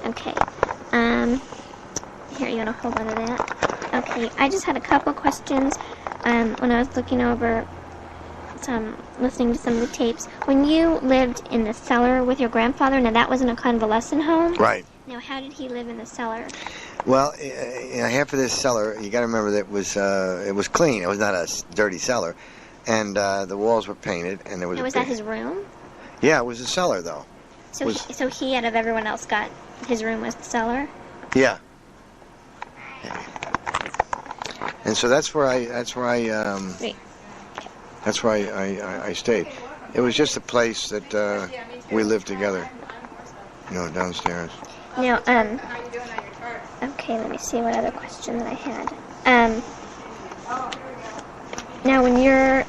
Okay. Here, you want to hold on to that? Okay, I just had a couple questions when I was looking over listening to some of the tapes. When you lived in the cellar with your grandfather, now that wasn't a convalescent home? Right. Now, how did he live in the cellar? Well, half of this cellar, you got to remember that it was clean. It was not a dirty cellar, and the walls were painted, and there was. Now, was that his room? Yeah, it was a cellar though. So he, out of everyone else, got his room was the cellar. Yeah. And so that's where I stayed. It was just a place that we lived together, downstairs. Now, okay, let me see what other question that I had. Now, when your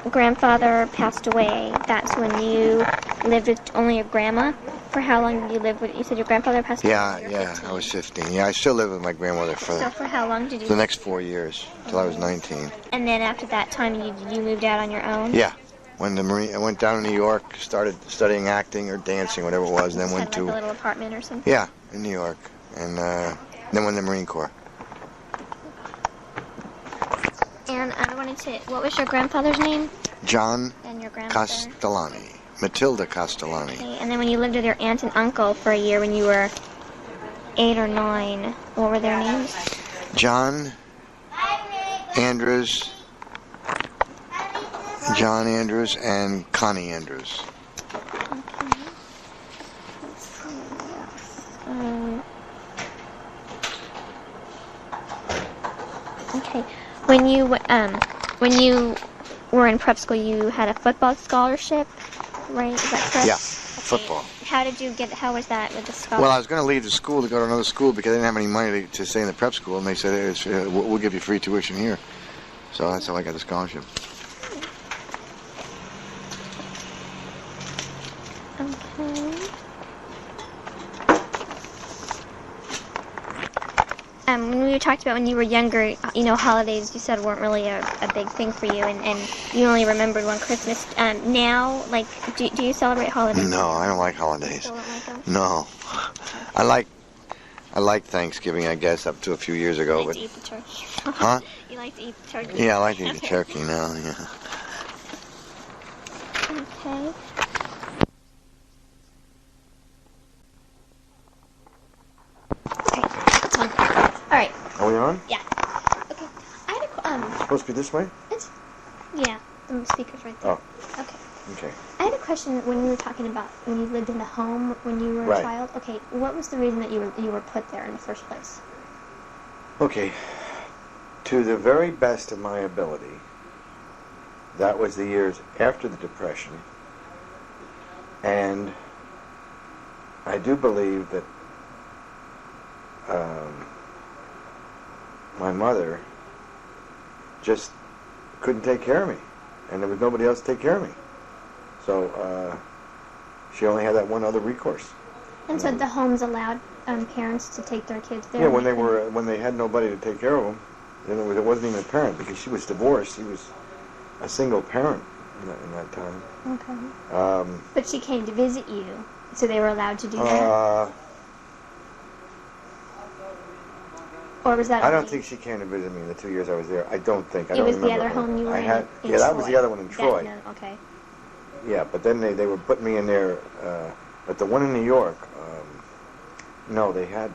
grandfather passed away, that's when you lived with only your grandma? For how long did you live with, you said your grandfather passed away? Yeah, I was 15. Yeah, I still live with my grandmother for how long did you? The next 4 years, till I was 19. And then after that time, you moved out on your own? Yeah. I went down to New York, started studying acting or dancing, whatever it was, and then went to a little apartment or something? Yeah, in New York, and then went to the Marine Corps. And I wanted to, what was your grandfather's name? John and your grandmother? Castellani. Matilda Castellani. Okay, and then when you lived with your aunt and uncle for a year when you were 8 or 9, what were their names? John Andrews, and Connie Andrews. Okay. Let's see what else. Okay. When you were in prep school, you had a football scholarship, right? Is that correct? Yeah, okay. Football. How was that with the scholarship? Well, I was going to leave the school to go to another school because I didn't have any money to stay in the prep school, and they said, we'll give you free tuition here. So that's how I got the scholarship. Okay. When we talked about when you were younger, holidays you said weren't really a big thing for you, and you only remembered one Christmas. Now, do you celebrate holidays? No, I don't like holidays. You don't like them? No. I like Thanksgiving, I guess, up to a few years ago. You like to eat the turkey? Huh? You like to eat the turkey? Yeah, I like to eat the turkey now, yeah. Okay. All right. Are we on? Yeah. Okay. I had It's supposed to be this way? Yeah, the speaker's right there. Oh. Okay. I had a question when we were talking about when you lived in the home when you were a child. Okay, what was the reason that you were put there in the first place? Okay. To the very best of my ability, that was the years after the Depression, and I do believe that my mother just couldn't take care of me, and there was nobody else to take care of me. So she only had that one other recourse. And so the homes allowed parents to take their kids there? Yeah, when they had nobody to take care of them, then it wasn't even a parent because she was divorced. She was a single parent in that time. Okay. But she came to visit you, so they were allowed to do that? Or was that? I don't think she came to visit me in the 2 years I was there. I don't think. I don't remember. It was the other home you were in? Yeah, that was the other one in Troy. Okay. Yeah, but then they were putting me in there. But the one in New York, no, they had.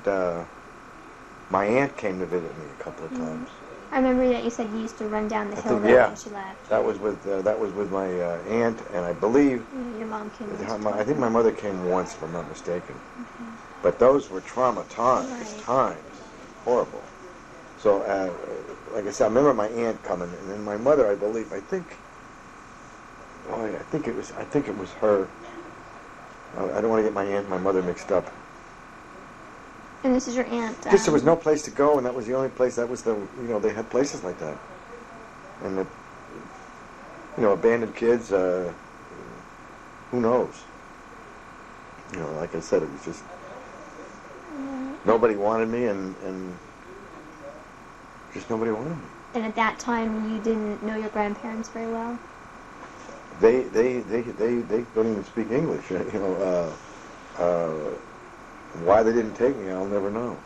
My aunt came to visit me a couple of times. I remember that you said you used to run down the hill when she left. That was with my aunt, and I believe your mom came. I think my mother came once, if I'm not mistaken. Okay. But those were traumatized times, horrible. So, like I said, I remember my aunt coming, and then my mother. I think it was her. I don't want to get my aunt and my mother mixed up. And this is your aunt? Just there was no place to go, and that was the only place. That was they had places like that, and abandoned kids. Who knows? Like I said, it was just nobody wanted me, and just nobody wanted me. And at that time, you didn't know your grandparents very well. They don't even speak English. Why they didn't take me, I'll never know.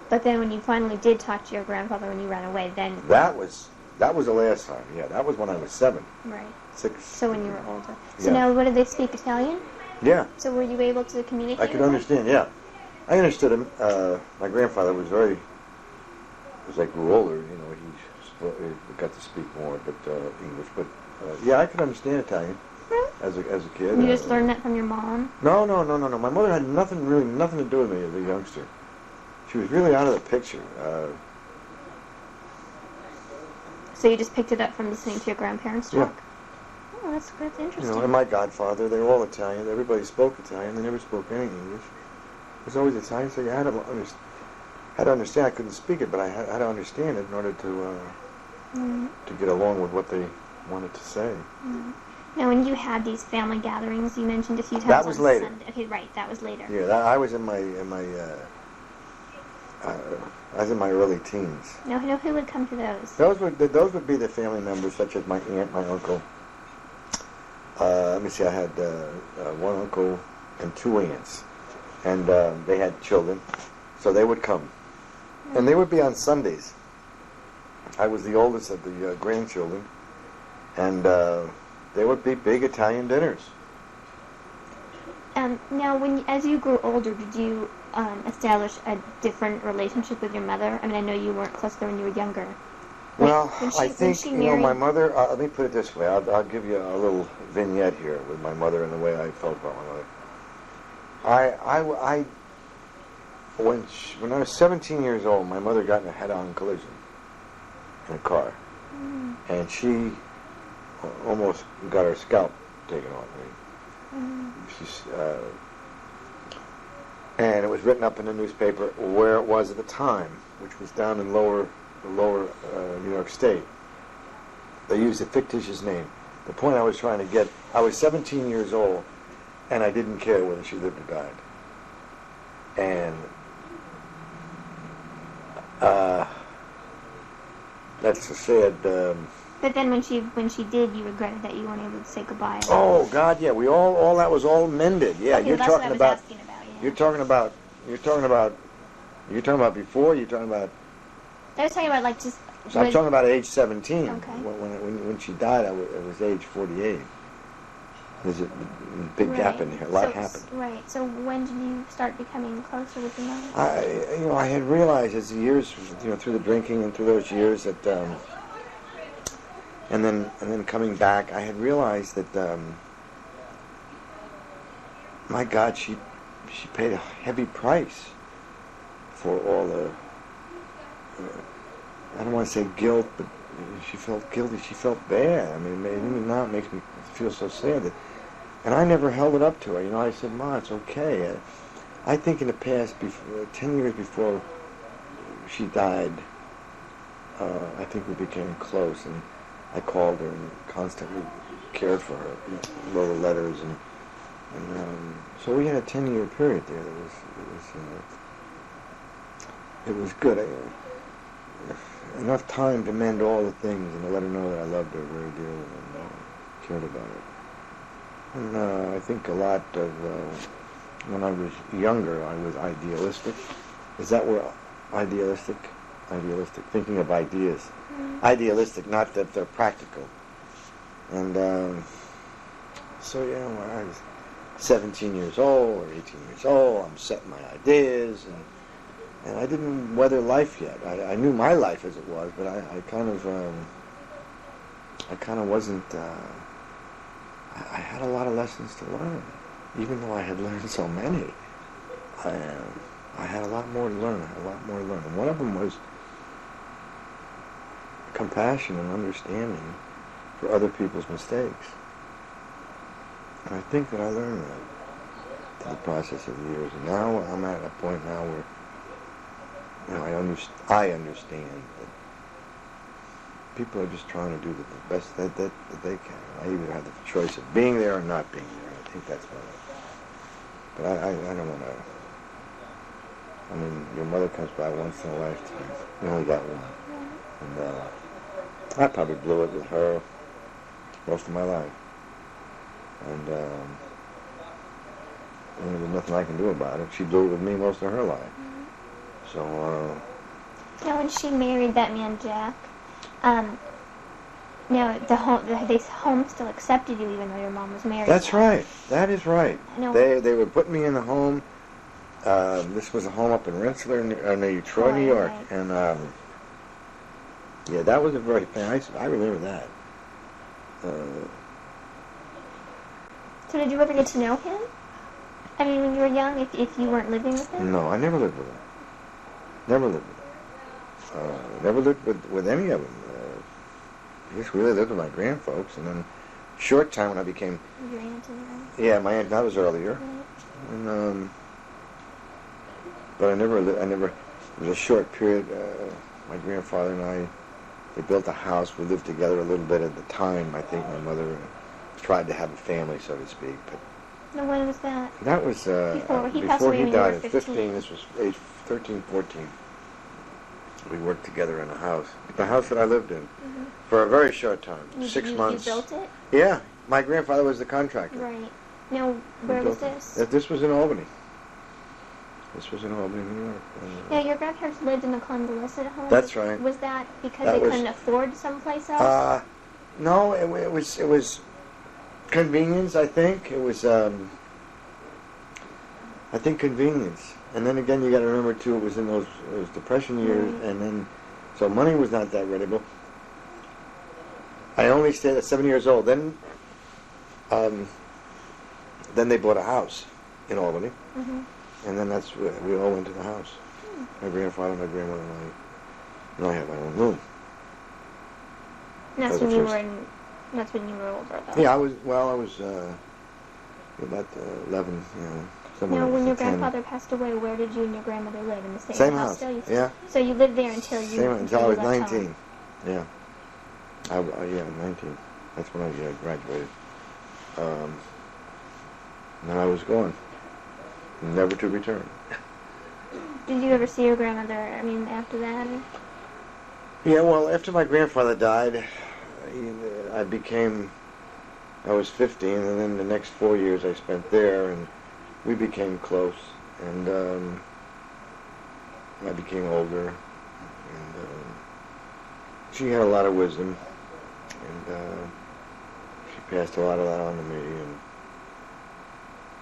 But then when you finally did talk to your grandfather when you ran away, then... That was the last time, yeah. That was when I was 7. Right. 6. So when you were older. So Yeah. now, what did they speak, Italian? Yeah. So were you able to communicate I could with them? understand, yeah. I understood him. My grandfather was as I grew older, he got to speak more English. But yeah, I could understand Italian as a kid. You just learned that from your mom? No. My mother had nothing to do with me as a youngster. She was really out of the picture. So you just picked it up from listening to your grandparents talk? Yeah. Oh, that's interesting. And my godfather, they were all Italian. Everybody spoke Italian. They never spoke any English. It was always Italian, so you had to understand. I couldn't speak it, but I had to understand it in order to get along with what they wanted to say. Now, when you had these family gatherings, you mentioned a few times That was on later. Sunday. Okay, right, that was later. Yeah, I was in my early teens. Now, who would come to those? Those would be the family members, such as my aunt, my uncle. Let me see. I had one uncle and 2 aunts, and they had children, so they would come, and they would be on Sundays. I was the oldest of the grandchildren, and they would be big Italian dinners. Now, as you grew older, did you establish a different relationship with your mother? I mean, I know you weren't close to her when you were younger. Well, I think, my mother, let me put it this way. I'll give you a little vignette here with my mother and the way I felt about my mother. When I was 17 years old, my mother got in a head-on collision in a car. And she almost got her scalp taken off me. And it was written up in the newspaper where it was at the time, which was down in lower New York State. They used a fictitious name. The point I was trying to get, I was 17 years old, and I didn't care whether she lived or died. And that's a sad... But then when she did, you regretted that you weren't able to say goodbye. Oh God, yeah, we all that was all mended. Yeah, okay, you're that's talking what I was about. Asking about yeah. You're talking about before. You're talking about. I was talking about like just. So I'm talking about age 17. Okay. When she died, I was age 48. There's a big gap in here. A lot happened. Right. So when did you start becoming closer with your mother? I had realized as the years, through the drinking and through those years that, and then coming back, I had realized that, my God, she paid a heavy price for all the. I don't want to say guilt, but she felt guilty. She felt bad. I mean, even now it makes me feel so sad. And I never held it up to her. I said, Ma, it's okay. I think in the past, 10 years before she died, I think we became close. And I called her and constantly cared for her. Wrote her letters. And so we had a 10-year period there. It was good. Enough time to mend all the things and to let her know that I loved her very dearly and cared about her. And I think a lot of, when I was younger, I was idealistic. Is that where idealistic? Idealistic, thinking of ideas. Mm-hmm. Idealistic, not that they're practical. And so, when I was 17 years old or 18 years old, I'm setting my ideas and I didn't weather life yet. I knew my life as it was, but I kind of wasn't. I had a lot of lessons to learn, even though I had learned so many. I had a lot more to learn. And one of them was compassion and understanding for other people's mistakes. And I think that I learned that through the process of the years. And now I'm at a point now where. I understand that people are just trying to do the best that they can. I either have the choice of being there or not being there. I think that's what But I don't want to... I mean, your mother comes by once in a lifetime. You only got one. And I probably blew it with her most of my life. And and there's nothing I can do about it. She blew it with me most of her life. Mm-hmm. So, Now, when she married that man, Jack, now this home still accepted you even though your mom was married. that's right. That is right. No. They were putting me in the home. This was a home up in Rensselaer, near Troy, New York, right. and yeah, that was a very. I remember that. So did you ever get to know him? I mean, when you were young, if you weren't living with him? No, I never lived with him. Never lived with him. Never lived with any of them. I just really lived with my grandfolks, and then short time when I became. Your aunt and your aunt? Yeah, my aunt. That was earlier. Right. And but I never. It was a short period. My grandfather and I. They built a house. We lived together a little bit at the time. I think my mother tried to have a family, so to speak. But Now, when was that? that was Before he passed away he when you died were at 15. This was age 13, 14. We worked together in a house. The house that I lived in. Mm-hmm. For a very short time. You, 6 months. You built it? Yeah. My grandfather was the contractor. Right. Now, where was this? This was in Albany. This was in Albany, New York. Yeah, your grandparents lived in a convalescent home. That's right. Was that because That they was- couldn't afford someplace else? No, it was convenience. I think it was. I think convenience, and then again, you got to remember too. It was in those Depression years, Right. and then so money was not that ready. But I only stayed at 7 years old. Then they bought a house in Albany. Mm-hmm. And then that's where we all went to the house. My grandfather, my grandmother, and I had my own room. And that's For when the you first- were in. That's when you were older, though. Yeah, I was about 11, somewhere. Now, when your 10. grandfather passed away, where did you and your grandmother live? In the Same house. Still? Yeah. So you lived there until you. Until I was you left 19. home. Yeah. 19. That's when I graduated. And then I was gone, never to return. Did you ever see your grandmother? I mean, after that? Yeah, well, after my grandfather died, I was 15, and then the next 4 years I spent there, and we became close, and I became older, and she had a lot of wisdom, and she passed a lot of that on to me,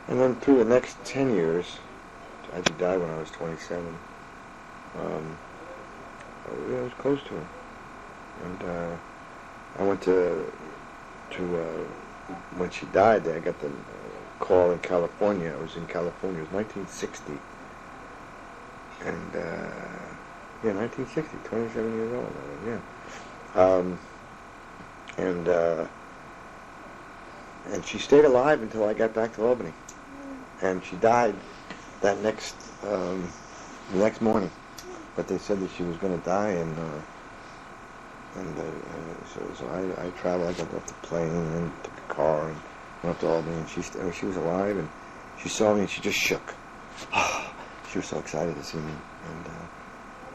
and then through the next 10 years, I died when I was 27, I was close to her, and I went to when she died, I got the call in California. I was in California. It was 1960. And, 1960, 27 years old. And she stayed alive until I got back to Albany. And she died that next morning. But they said that she was going to die, so I traveled. I got off the plane and took a car and went up to Albany, and she was alive, and she saw me and she just shook. She was so excited to see me, and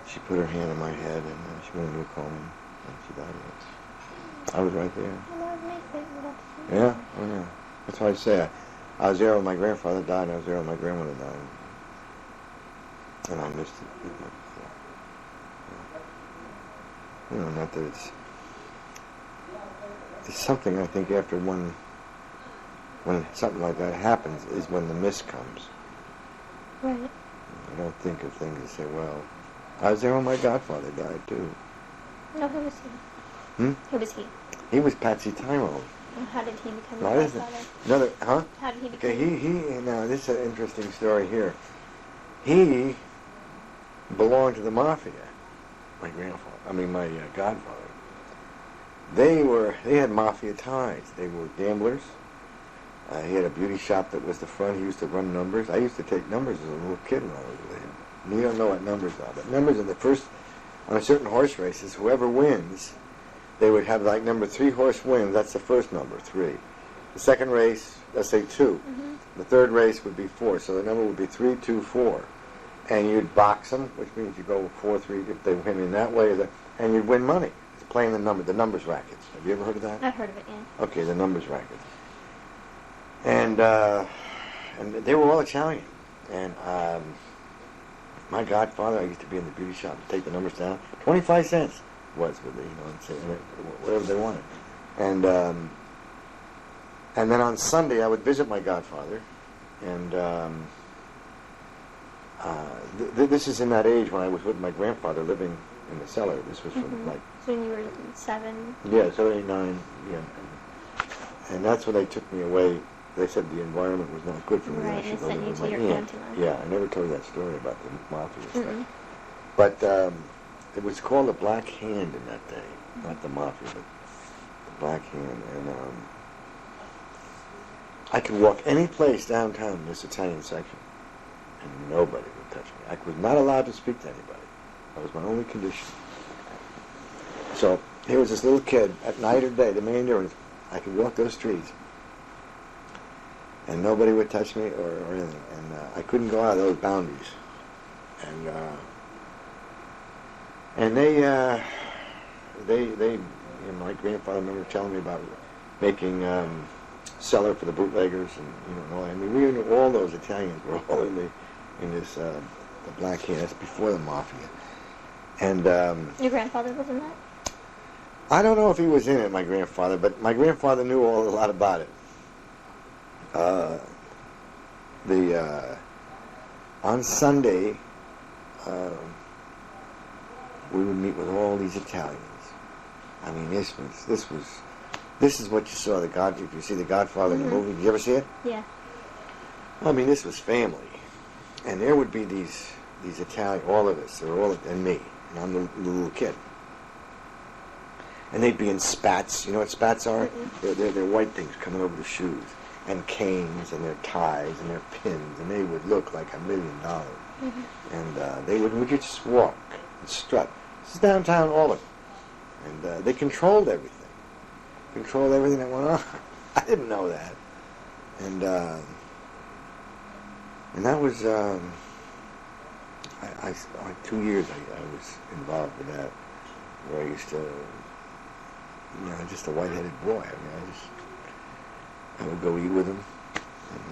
she put her hand on my head, and she went into a coma, and she died. I was right there. Yeah, oh yeah. That's why I say I was there when my grandfather died, and I was there when my grandmother died, and I missed it. Not that it's something I think after when something like that happens is when the miss comes. Right. I don't think of things and say, well, I was there when my godfather died too. No, who was he? Who was he? He was Patsy Tyrone. And how did he become No, your isn't it? godfather? How did he become? Okay, he now this is an interesting story here. He belonged to the mafia. My godfather. They had mafia ties. They were gamblers. He had a beauty shop that was the front. He used to run numbers. I used to take numbers as a little kid when I was with him. You don't know what numbers are, but numbers are the first, on a certain horse races, whoever wins, they would have like number 3 horse wins. That's the first number, 3. The second race, let's say 2. Mm-hmm. The third race would be 4. So the number would be 3, 2, 4. And you'd box them, which means you go 4-3 if they win in that way, and you'd win money. It's playing the numbers rackets. Have you ever heard of that? I've heard of it, yeah. Okay, the numbers rackets. And and they were all Italian. And my godfather, I used to be in the beauty shop and take the numbers down. 25 cents was what they, and say whatever they wanted. And then on Sunday I would visit my godfather, and this is in that age when I was with my grandfather living in the cellar. This was from like... So when you were 7? Yeah, 7, 8, 9, yeah. And that's when they took me away. They said the environment was not good for me. Right, and they sent you to your cantina. Yeah, I never told you that story about the mafia stuff. But it was called the Black Hand in that day. Not the mafia, but the Black Hand. And I could walk any place downtown in this Italian section, and nobody would touch me. I was not allowed to speak to anybody. That was my only condition. So here was this little kid, at night or day, the main difference, I could walk those streets, and nobody would touch me or anything. And I couldn't go out of those boundaries. And they my grandfather remember telling me about making cellar for the bootleggers, and I mean, we knew all those Italians were all in this the Black Hand. That's before the mafia. And your grandfather was in that? I don't know if he was in it, my grandfather, but my grandfather knew a lot about it. On Sunday, we would meet with all these Italians. I mean, this is what you saw. If you see The Godfather in the movie, did you ever see it? Yeah. I mean, this was family, and there would be these Italian, all of us, and me, and I'm the little kid. And they'd be in spats. You know what spats are? They're white things coming over the shoes, and canes, and their ties, and their pins, and they would look like $1 million. And we could just walk and strut. This is downtown Albany, and they controlled everything. Controlled everything that went on. I didn't know that, and that was like 2 years I was involved with that, where I used to. Just a white-headed boy. I mean, I would go eat with him, and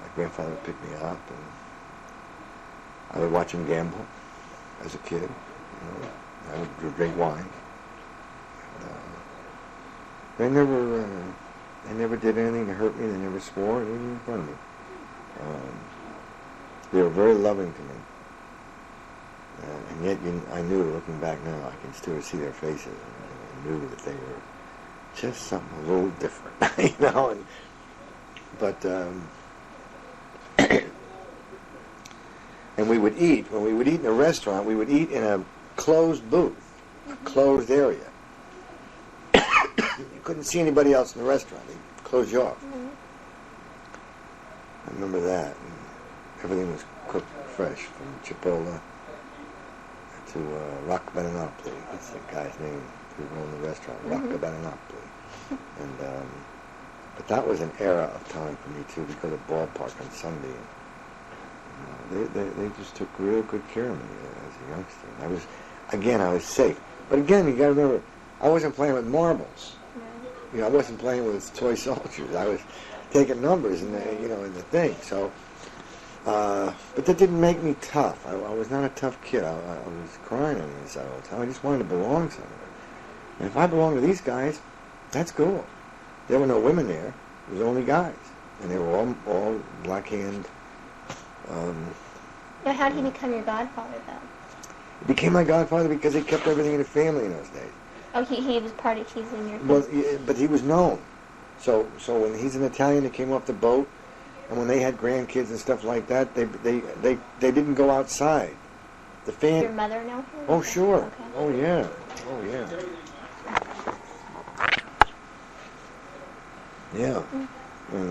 my grandfather would pick me up, and I would watch him gamble as a kid. I would drink wine. And, they never did anything to hurt me. They never swore. They didn't in front of me. They were very loving to me. And yet, I knew, looking back now, I can still see their faces, and I knew that they were just something a little different, and we would eat. When we would eat in a restaurant, we would eat in a closed booth, a closed area. You couldn't see anybody else in the restaurant. They'd close you off. I remember that. And everything was cooked fresh, from Chipola to Rocca Benanopoli. That's the guy's name who owned the restaurant, Rocca Benanopoli. And but that was an era of time for me too. We go to the ballpark on Sunday. And, they just took real good care of me as a youngster. And I was safe. But again, you got to remember, I wasn't playing with marbles. I wasn't playing with toy soldiers. I was taking numbers in the thing. So. But that didn't make me tough. I was not a tough kid. I was crying on the inside all the time. I just wanted to belong somewhere. And if I belonged to these guys, that's cool. There were no women there. It was only guys. And they were all Black Hand. Now, how did he become your godfather, though? He became my godfather because he kept everything in the family in those days. Oh, he was part of, he's in your... Well, but he was known. So when he's an Italian that came off the boat, and when they had grandkids and stuff like that, they didn't go outside. Your mother know him? Oh, sure. Okay. Oh, yeah. Oh, yeah. Yeah. And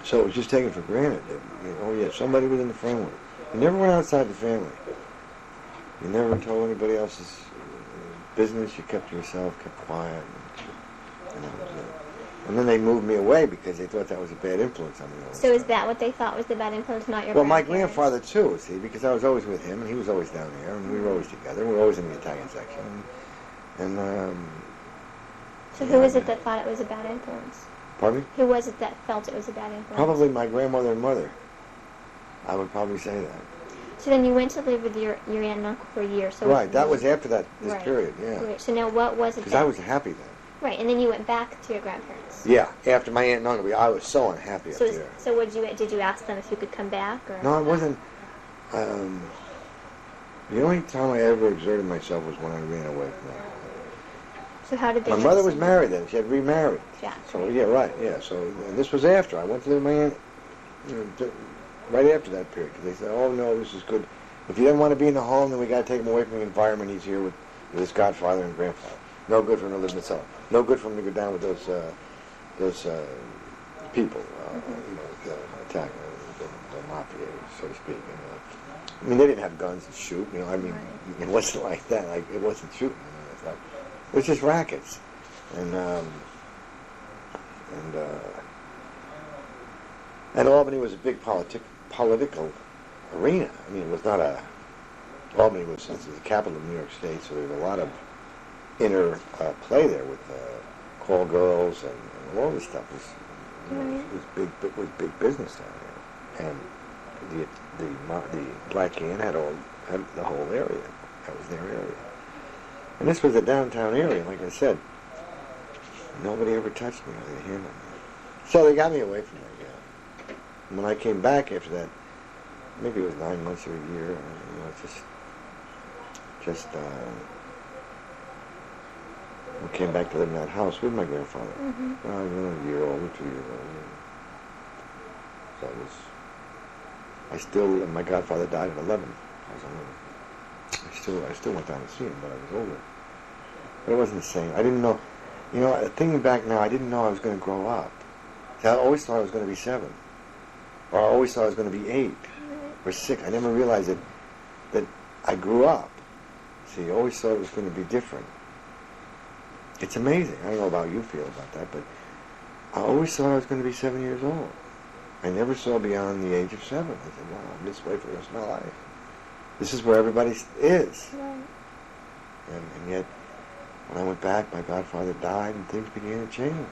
so it was just taken for granted that, somebody was in the family. You never went outside the family. You never told anybody else's business. You kept to yourself, kept quiet. And then they moved me away because they thought that was a bad influence on me. So is that what they thought was the bad influence, not your my grandfather too, see, because I was always with him, and he was always down there, and we were always together. We were always in the Italian section. And So who was it that thought it was a bad influence? Pardon me? Who was it that felt it was a bad influence? Probably my grandmother and mother. I would probably say that. So then you went to live with your aunt and uncle for a year. So Right, that was after this period, yeah. Right. So now what was it? Because I was happy then. Right, and then you went back to your grandparents. Yeah, after my aunt and uncle, I was so unhappy up there. So did you ask them if you could come back? Or? No, it wasn't. The only time I ever exerted myself was when I ran away from them. So how did they? My mother was married then; she had remarried. Yeah. So yeah, right, yeah. So and this was after I went to live with my aunt. Right after that period, because they said, "Oh no, this is good. If he doesn't want to be in the home, then we got to take him away from the environment he's here with his godfather and grandfather. No good for him to live in the cellar. No good for him to go down with those people, the attack, the mafia, so to speak." I mean, they didn't have guns and shoot. I mean, it wasn't like that. Like it wasn't shooting. It was just rackets, and Albany was a big political arena. I mean, it was not Albany was the capital of New York State, so there was a lot of inner play there with call girls and all this stuff. It was big business down there, and the Black Hand had the whole area. That was their area. And this was a downtown area, like I said. Nobody ever touched me or they handled me. So they got me away from there, And when I came back after that, maybe it was 9 months or a year, we came back to live in that house with my grandfather. Mm-hmm. I was a year old, 2 years old. So my godfather died at 11. I was 11. I still went down to see him, but I was older. But it wasn't the same. I didn't know, thinking back now, I didn't know I was going to grow up. I always thought I was going to be 7. Or I always thought I was going to be 8 or 6. I never realized that I grew up. See, I always thought it was going to be different. It's amazing. I don't know how you feel about that, but I always thought I was going to be 7 years old. I never saw beyond the age of 7. I said, wow, I'm this way for the rest of my life. This is where everybody is. Right. And yet, when I went back, my godfather died and things began to change.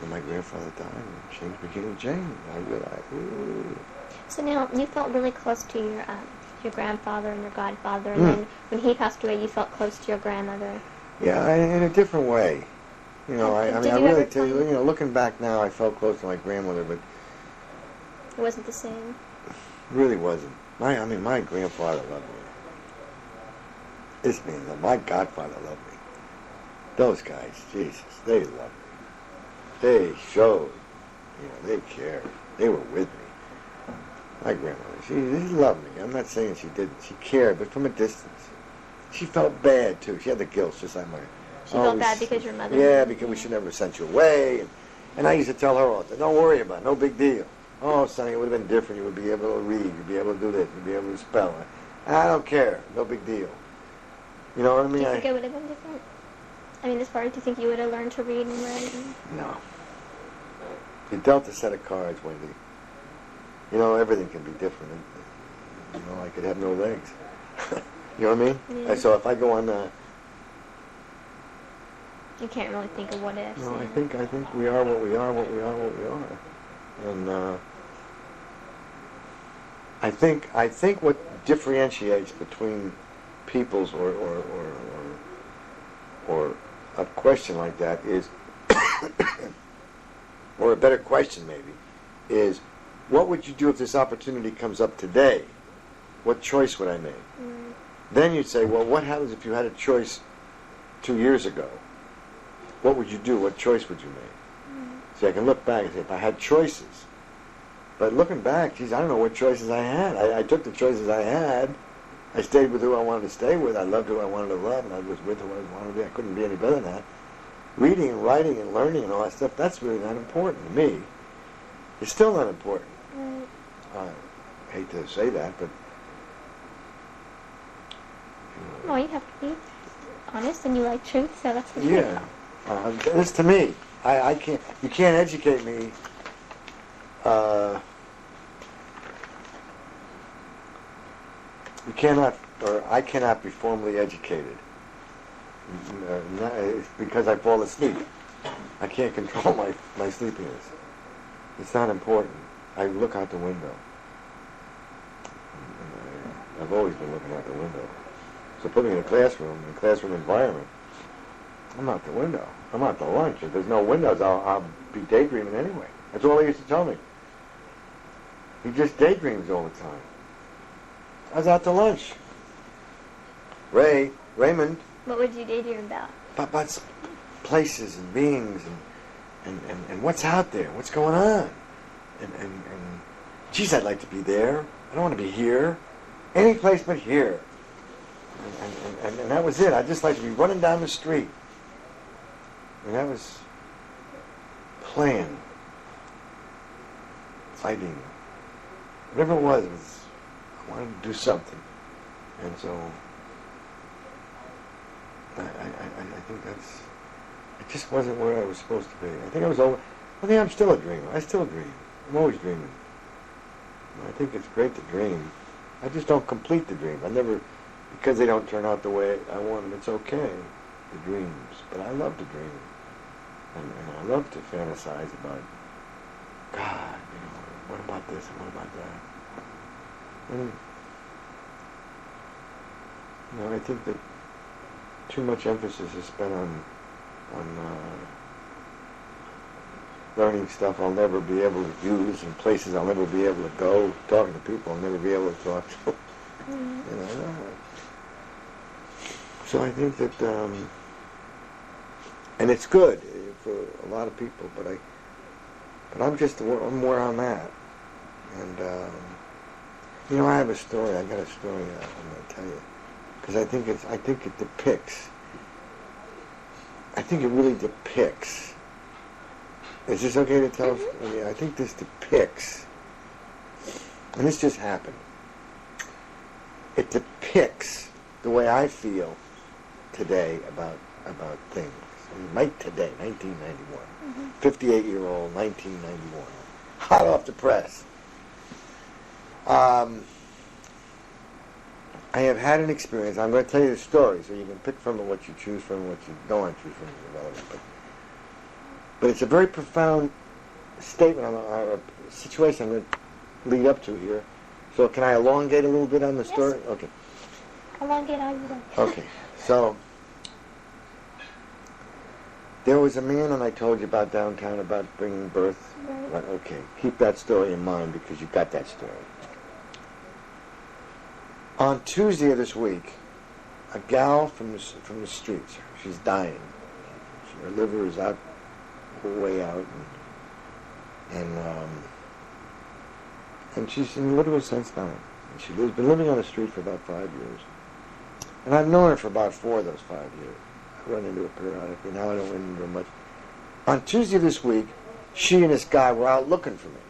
And my grandfather died and things began to change. I realized, ooh. So now, you felt really close to your grandfather and your godfather, and then when he passed away, you felt close to your grandmother. Yeah, in a different way. I really tell you, looking back now, I felt close to my grandmother, but it wasn't the same. It really wasn't. My grandfather loved me. This man, my godfather loved me. Those guys, Jesus, they loved me. They showed, they cared. They were with me. My grandmother, she loved me. I'm not saying she didn't. She cared, but from a distance. She felt bad, too. She had the guilt, just like mine. She felt bad because your mother... Yeah, because we should never have sent you away. And I used to tell her all the time, don't worry about it, no big deal. Oh, Sonny, it would have been different. You would be able to read. You'd be able to do this. You'd be able to spell. I don't care. No big deal. You know what I mean? Do you think it would have been different? As far as, do you think you would have learned to read and write? No. You dealt a set of cards, Wendy. Everything can be different. I could have no legs. You know what I mean? Yeah. So if I go on you can't really think of what ifs. No, I think we are what we are, what we are, what we are. And I think what differentiates between people's or a question like that is, or a better question maybe, is what would you do if this opportunity comes up today? What choice would I make? Mm. Then you'd say, well, what happens if you had a choice 2 years ago? What would you do? What choice would you make? Mm. See, I can look back and say, if I had choices. But looking back, geez, I don't know what choices I had. I took the choices I had. I stayed with who I wanted to stay with. I loved who I wanted to love, and I was with who I wanted to be. I couldn't be any better than that. Reading and writing and learning and all that stuff, that's really not important to me. It's still not important. Right. I hate to say that, but... Well, you have to be honest, and you like truth, so that's the Yeah. This to me. I can't... You can't educate me... you cannot... Or I cannot be formally educated. It's because I fall asleep. I can't control my sleepiness. It's not important. I look out the window. I've always been looking out the window. So put me in a classroom environment, I'm out the window. I'm out to lunch. If there's no windows, I'll be daydreaming anyway. That's all he used to tell me. He just daydreams all the time. I was out to lunch. Raymond. What would you daydream about? About places and beings and what's out there, what's going on. And geez, I'd like to be there. I don't want to be here. Any place but here. And that was it. I'd just like to be running down the street. And that was playing, fighting. Whatever it was I wanted to do something. And so I think it just wasn't where I was supposed to be. I think I'm still a dreamer. I still dream. I'm always dreaming. I think it's great to dream. I just don't complete the dream. Because they don't turn out the way I want them, it's okay, the dreams. But I love to dream. And I love to fantasize about, God, what about this and what about that? And, I think that too much emphasis is spent on learning stuff I'll never be able to use and places I'll never be able to go, talking to people I'll never be able to talk to. So I think that, and it's good for a lot of people, but I'm where I'm at. And, I have a story. I got a story I'm going to tell you. Because I think it depicts, I think it really depicts. Is this okay to tell? Yeah, I think this depicts, and this just happened. It depicts the way I feel today about things. Right today, 1991. 58-year-old, 1991. Hot off the press. I have had an experience. I'm going to tell you the story, so you can pick from it what you choose from, what you don't want to choose from is irrelevant. But it's a very profound statement on a situation I'm going to lead up to here. So can I elongate a little bit on the story? Yes. Okay. Elongate all you want. Okay. So there was a man, and I told you about downtown about bringing birth. Right. Okay. Keep that story in mind because you got that story. On Tuesday of this week, a gal from the streets. She's dying. Her liver is out, way out, and she's in a literal sense dying. And she's been living on the street for about 5 years, and I've known her for about 4 of those 5 years. I run into her periodically. Now I don't run into her much. On Tuesday of this week, she and this guy were out looking for me.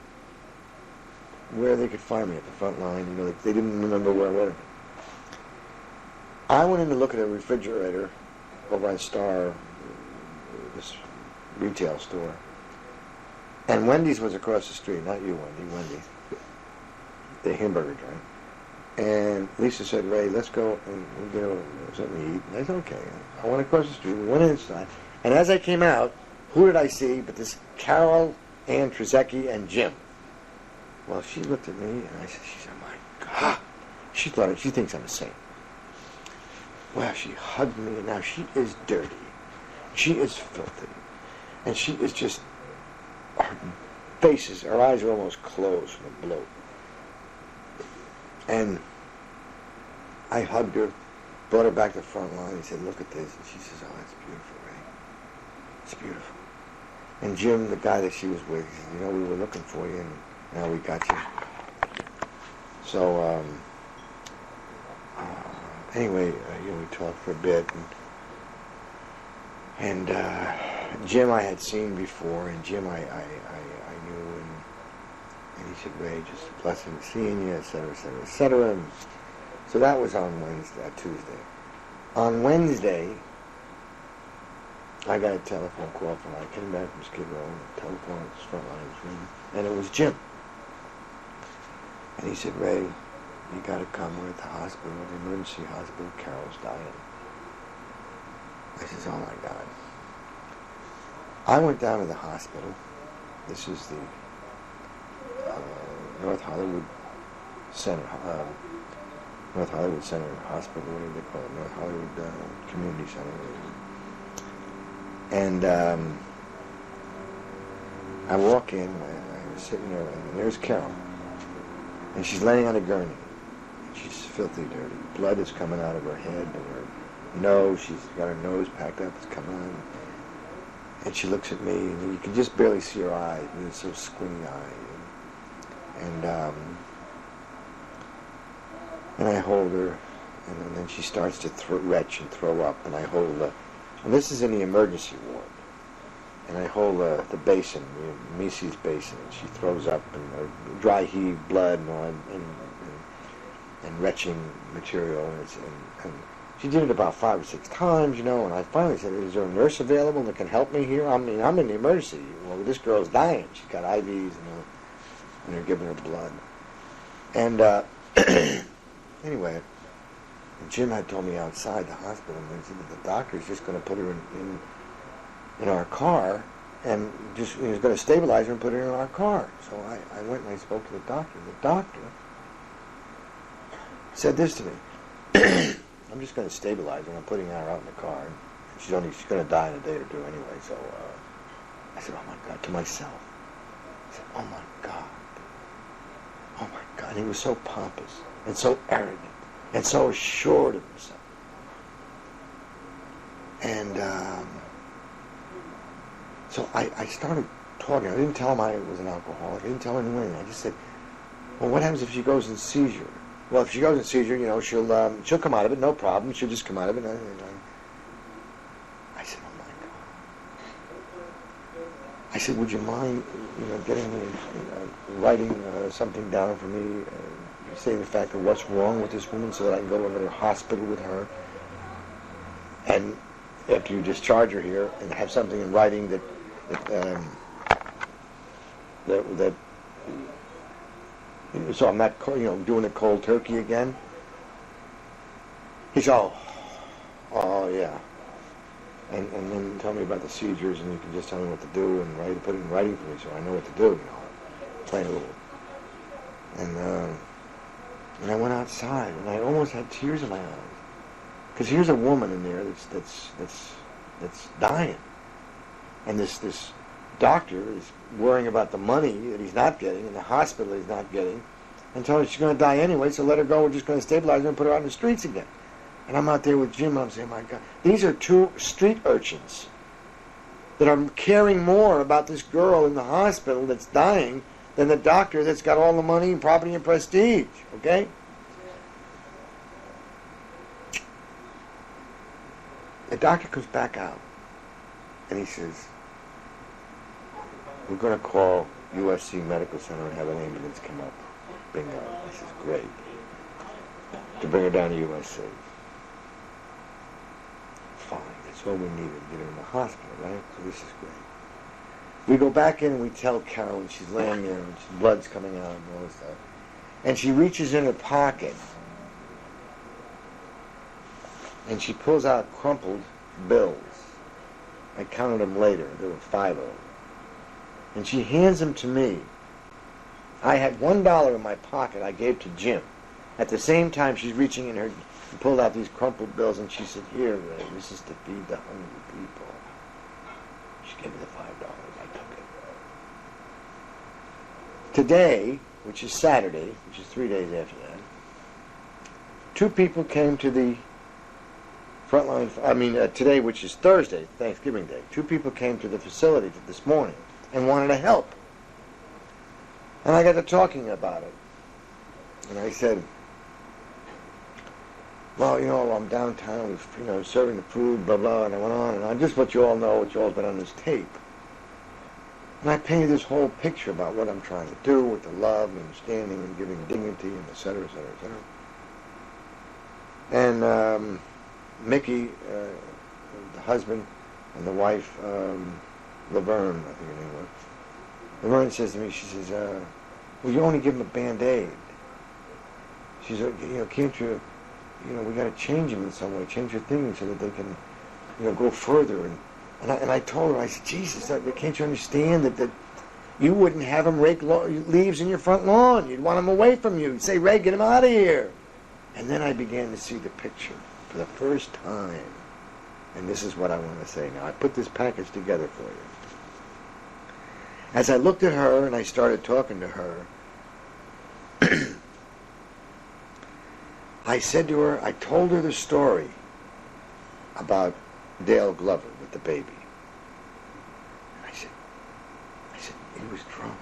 Where they could find me at the front line, they didn't remember where I went. I went in to look at a refrigerator over on Star, this retail store, and Wendy's was across the street. Not you, Wendy. The hamburger joint. And Lisa said, "Ray, let's go and we'll get something to eat." And I said, "Okay." I went across the street. We went inside, and as I came out, who did I see but this Carol Ann Trzecki and Jim? Well, she looked at me, and she said, "My God." She thinks I'm a saint. Well, she hugged me, and now she is dirty. She is filthy. And she is just, her eyes are almost closed from the bloat. And I hugged her, brought her back to the front line, and said, "Look at this." And she says, "Oh, it's beautiful, Ray. It's beautiful." And Jim, the guy that she was with, he said, "We were looking for you, and now we got you." So, anyway, we talked for a bit, and Jim I had seen before, and Jim I knew, and he said, "Ray, just a blessing seeing you," et cetera, et cetera, et cetera. And so that was on Tuesday. On Wednesday, I got a telephone call I came back from Skid Row, and the telephone at the front line was ringing, and it was Jim. And he said, "Ray, you got to come. We're at the hospital, the emergency hospital. Carol's dying." I says, oh my God. I went down to the hospital. This is the North Hollywood Center, North Hollywood Center Hospital, what do they call it? North Hollywood Community Center. And I walk in, I was sitting there, and there's Carol. And she's laying on a gurney. She's filthy dirty. Blood is coming out of her head and her nose. She's got her nose packed up. It's coming on. And she looks at me, and you can just barely see her eyes. And it's so squinty-eyed. And I hold her, and then she starts to retch and throw up. And I hold her. And this is in the emergency ward. And I hold the basin, the Macy's basin, and she throws up, and dry heave, blood, and all, and retching material, and she did it about 5 or 6 times, you know, and I finally said, is there a nurse available that can help me here? I mean, I'm in the emergency. Well, this girl's dying. She's got IVs, you know, and they're giving her blood. And anyway, Jim had told me outside the hospital, and he said that the doctor's just going to put her in our car, and just he was going to stabilize her and put her in our car. So I went and I spoke to the doctor. The doctor said this to me: I'm just going to stabilize her. I'm putting her out in the car, and she's going to die in a day or two anyway. So I said, oh my God, to myself. I said, oh my God, oh my God. And he was so pompous and so arrogant and so assured of himself. And so I started talking. I didn't tell him I was an alcoholic. I didn't tell him anything. I just said, well, what happens if she goes in seizure? Well, if she goes in seizure, you know, she'll come out of it, no problem. She'll just come out of it. I said, oh my God. I said, would you mind, you know, getting me, writing something down for me, saying the fact of what's wrong with this woman, so that I can go over to the hospital with her, and after you discharge her here, and have something in writing that so I'm not, you know, doing it cold turkey again. He said, oh yeah, and then tell me about the seizures, and you can just tell me what to do and put it in writing for me, so I know what to do, you know, plain a little. And I went outside, and I almost had tears in my eyes, because here's a woman in there that's dying, and this doctor is worrying about the money that he's not getting, and the hospital he's not getting, and telling her she's going to die anyway, so let her go, we're just going to stabilize her and put her out in the streets again. And I'm out there with Jim, and I'm saying, my God, these are 2 street urchins that are caring more about this girl in the hospital that's dying than the doctor that's got all the money and property and prestige, okay? The doctor comes back out, and he says, we're going to call USC Medical Center and have an ambulance come up. Bingo. I says, great. To bring her down to USC. Fine. That's all we needed to get her in the hospital, right? So this is great. We go back in and we tell Carol, and she's laying there, and blood's coming out and all this stuff. And she reaches in her pocket, and she pulls out crumpled bills. I counted them later. There were 5 of them. And she hands them to me. I had $1 in my pocket I gave to Jim. At the same time, she's reaching in her and pulled out these crumpled bills, and she said, here, Ray, this is to feed the hungry people. She gave me the $5. I took it. Today, which is Saturday, which is 3 days after that, 2 people came to the frontline, today, which is Thursday, Thanksgiving Day, 2 people came to the facility this morning and wanted to help. And I got to talking about it. And I said, well, you know, I'm downtown, you know, serving the food, blah, blah, and I went on and on. Just what you all know, what you all's been on this tape. And I painted this whole picture about what I'm trying to do with the love and understanding and giving dignity and et cetera, et cetera, et cetera. And Mickey, the husband, and the wife, Laverne, I think her name was. Laverne says to me, she says, well, you only give them a Band-Aid. She said, you know, can't you, you know, we got to change them in some way, change your thinking so that they can, go further. And I told her, I said, Jesus, can't you understand that you wouldn't have him rake leaves in your front lawn. You'd want him away from you. You'd say, Ray, get him out of here. And then I began to see the picture for the first time. And this is what I want to say now. I put this package together for you. As I looked at her and I started talking to her, I said to her, I told her the story about Dale Glover with the baby. And I said, he was drunk.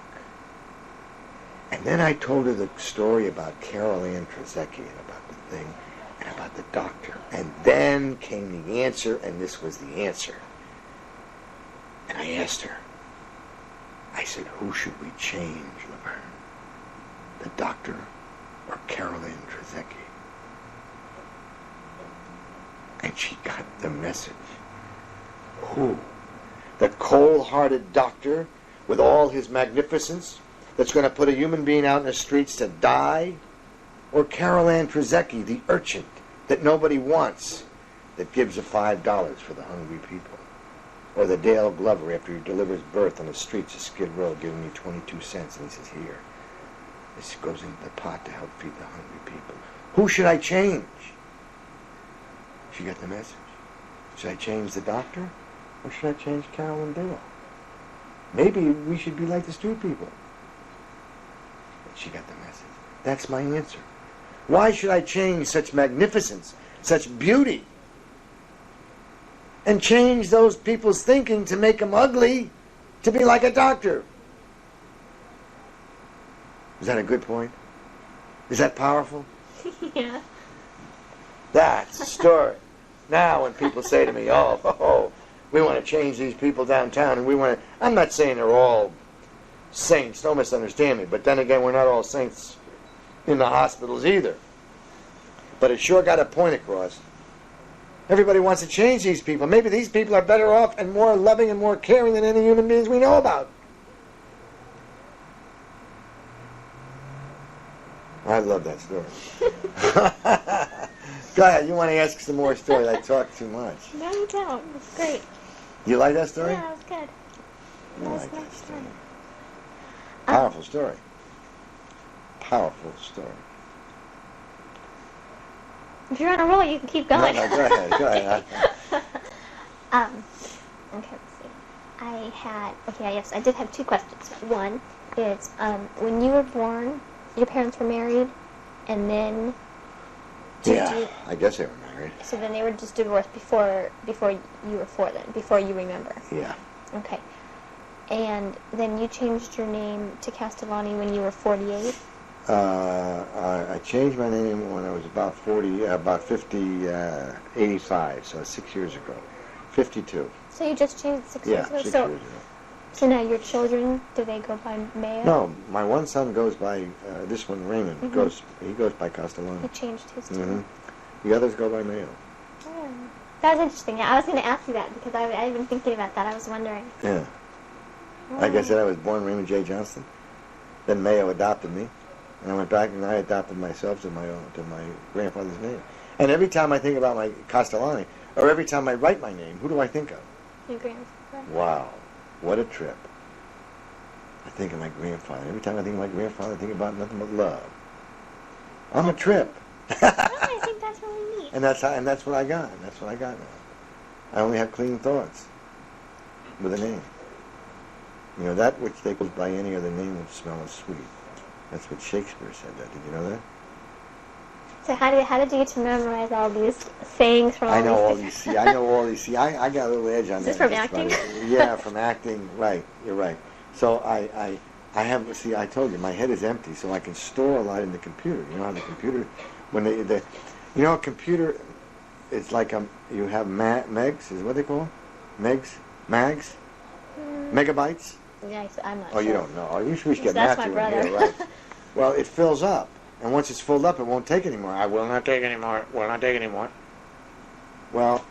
And then I told her the story about Carol Ann Trzecki and about the thing and about the doctor. And then came the answer, and this was the answer. And I asked her, I said, who should we change, Laverne? The doctor or Carol Ann Trzecki? And she got the message. Who? The cold-hearted doctor with all his magnificence that's going to put a human being out in the streets to die? Or Carol Ann Trzecki, the urchin that nobody wants, that gives a $5 for the hungry people? Or the Dale Glover after he delivers birth on the streets of Skid Row giving you 22 cents and he says, here, this goes into the pot to help feed the hungry people. Who should I change? She got the message. Should I change the doctor? Or should I change Carol and Dale? Maybe we should be like the street people. But she got the message. That's my answer. Why should I change such magnificence, such beauty, and change those people's thinking to make them ugly, to be like a doctor? Is that a good point? Is that powerful? Yeah. That's the story. Now when people say to me, oh, we want to change these people downtown, and we want to... I'm not saying they're all saints, don't misunderstand me, but then again, we're not all saints in the hospitals either. But it sure got a point across. Everybody wants to change these people. Maybe these people are better off and more loving and more caring than any human beings we know about. I love that story. Go ahead, you want to ask some more stories. I talk too much. No, you don't. It's great. You like that story? Yeah, it was good. I like that story. Powerful story. Powerful story. If you're on a roll, you can keep going. No, go ahead. Okay, let's see. I did have two questions. One is, when you were born, your parents were married, and then... I guess they were married. So then they were just divorced before you were 4 then, before you remember? Yeah. Okay. And then you changed your name to Castellani when you were 48? I changed my name when I was about 85, so 6 years ago. 52. So you just changed 6 years ago? Yeah, 6 years ago. So now your children, do they go by Mayo? No, my one son goes by, this one, Raymond, he goes by Castellani. He changed his too. Mm-hmm. The others go by Mayo. Oh. That was interesting. Yeah, I was going to ask you that because I've been thinking about that. I was wondering. Yeah. Like I said, I was born Raymond J. Johnston. Then Mayo adopted me. And I went back and I adopted myself to my grandfather's name. And every time I think about my Castellani, or every time I write my name, who do I think of? Your grandfather. Wow. What a trip. I think of my grandfather. Every time I think of my grandfather, I think about nothing but love. On a trip. I think that's really neat. And that's what I got. And that's what I got now. I only have clean thoughts with a name. You know, that which they goes by any other name would smell as sweet. That's what Shakespeare said that. Did you know that? So how did you get to memorize all these sayings from all I know all these? these. See, I know all these. See, I got a little edge on that. Is this from acting? Yeah, from acting. Right, you're right. So I have. See, I told you, my head is empty, so I can store a lot in the computer. You know how the computer, when a computer, it's like you have megs, is what they call them? Mags, megabytes. Yeah, I'm not Oh, sure. you don't know. Oh, you should get That's Matthew my in brother. here, right? Well, it fills up. And once it's filled up, it won't take anymore. I will not take anymore. Will not take anymore. Well,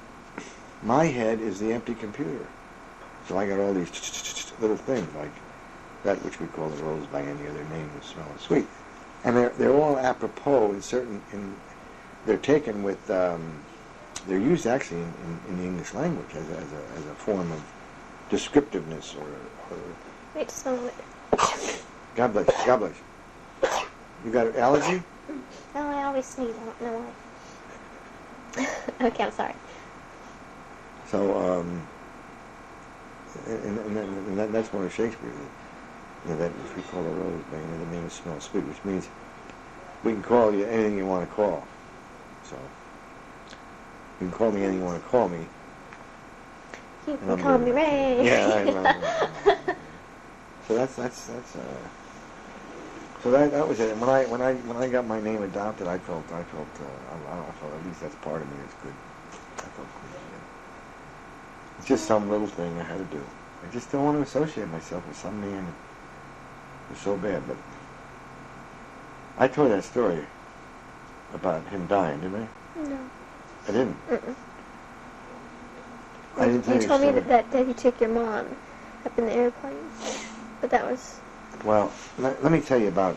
my head is the empty computer. So I got all these little things, like that which we call the rose by any other name would smell as sweet. And they're all apropos they're taken with they're used actually in the English language as a form of descriptiveness or Wait just a moment. God bless you. God bless you. You got an allergy? No, I always sneeze. I don't know why. Okay, I'm sorry. So, and that's one of Shakespeare's. You know, that if we call a rose, the name is smells sweet, which means we can call you anything you want to call. So, you can call me anything you want to call me. You can call me Ray. Yeah, I know. So that's so that was it. And when I got my name adopted, I felt at least that's part of me that's good. I felt good. Yeah. It's just some little thing I had to do. I just don't want to associate myself with some man who's so bad. But I told that story about him dying, didn't I? No. I didn't. Mm-mm. I didn't tell you you told the me story. that you took your mom up in the airplane, but that was. Well, let me tell you about.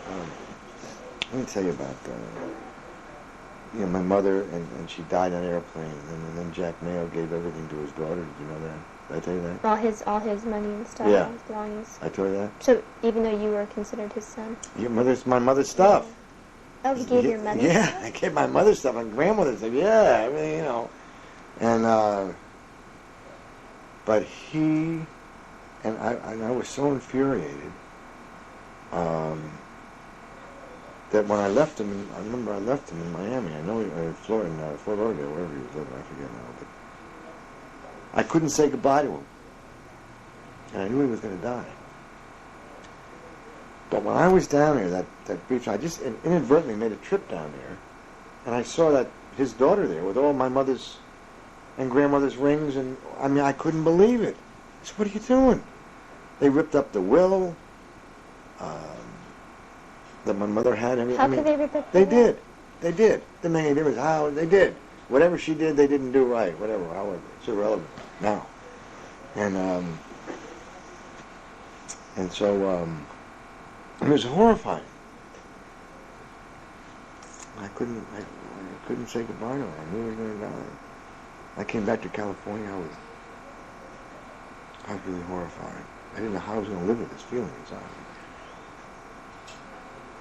You know, my mother, and she died on an airplane, and then Jack Mayo gave everything to his daughter. Did you know that? Did I tell you that? All his money and stuff, Yeah. all his belongings. I told you that. So even though you were considered his son. My mother's stuff. Oh, he gave your mother. Yeah, stuff? I gave my mother's stuff and grandmother's stuff. Yeah, I mean, you know, and but he and I was so infuriated. That when I left him, I remember I left him in Miami. I know Fort Lauderdale, wherever he was living, I forget now. But I couldn't say goodbye to him, and I knew he was going to die. But when I was down there, that brief, I just inadvertently made a trip down there, and I saw that his daughter there with all my mother's and grandmother's rings, and I mean I couldn't believe it. I said, "What are you doing?" They ripped up the will. That my mother had. How could they rip up the They will? did. They did. Didn't make any difference how they did. Whatever she did, they didn't do right. Whatever. However, it's irrelevant now. And so it was horrifying. I couldn't say goodbye to her. I knew we were going to die. I came back to California. I was really horrified. I didn't know how I was going to live with this feeling inside me.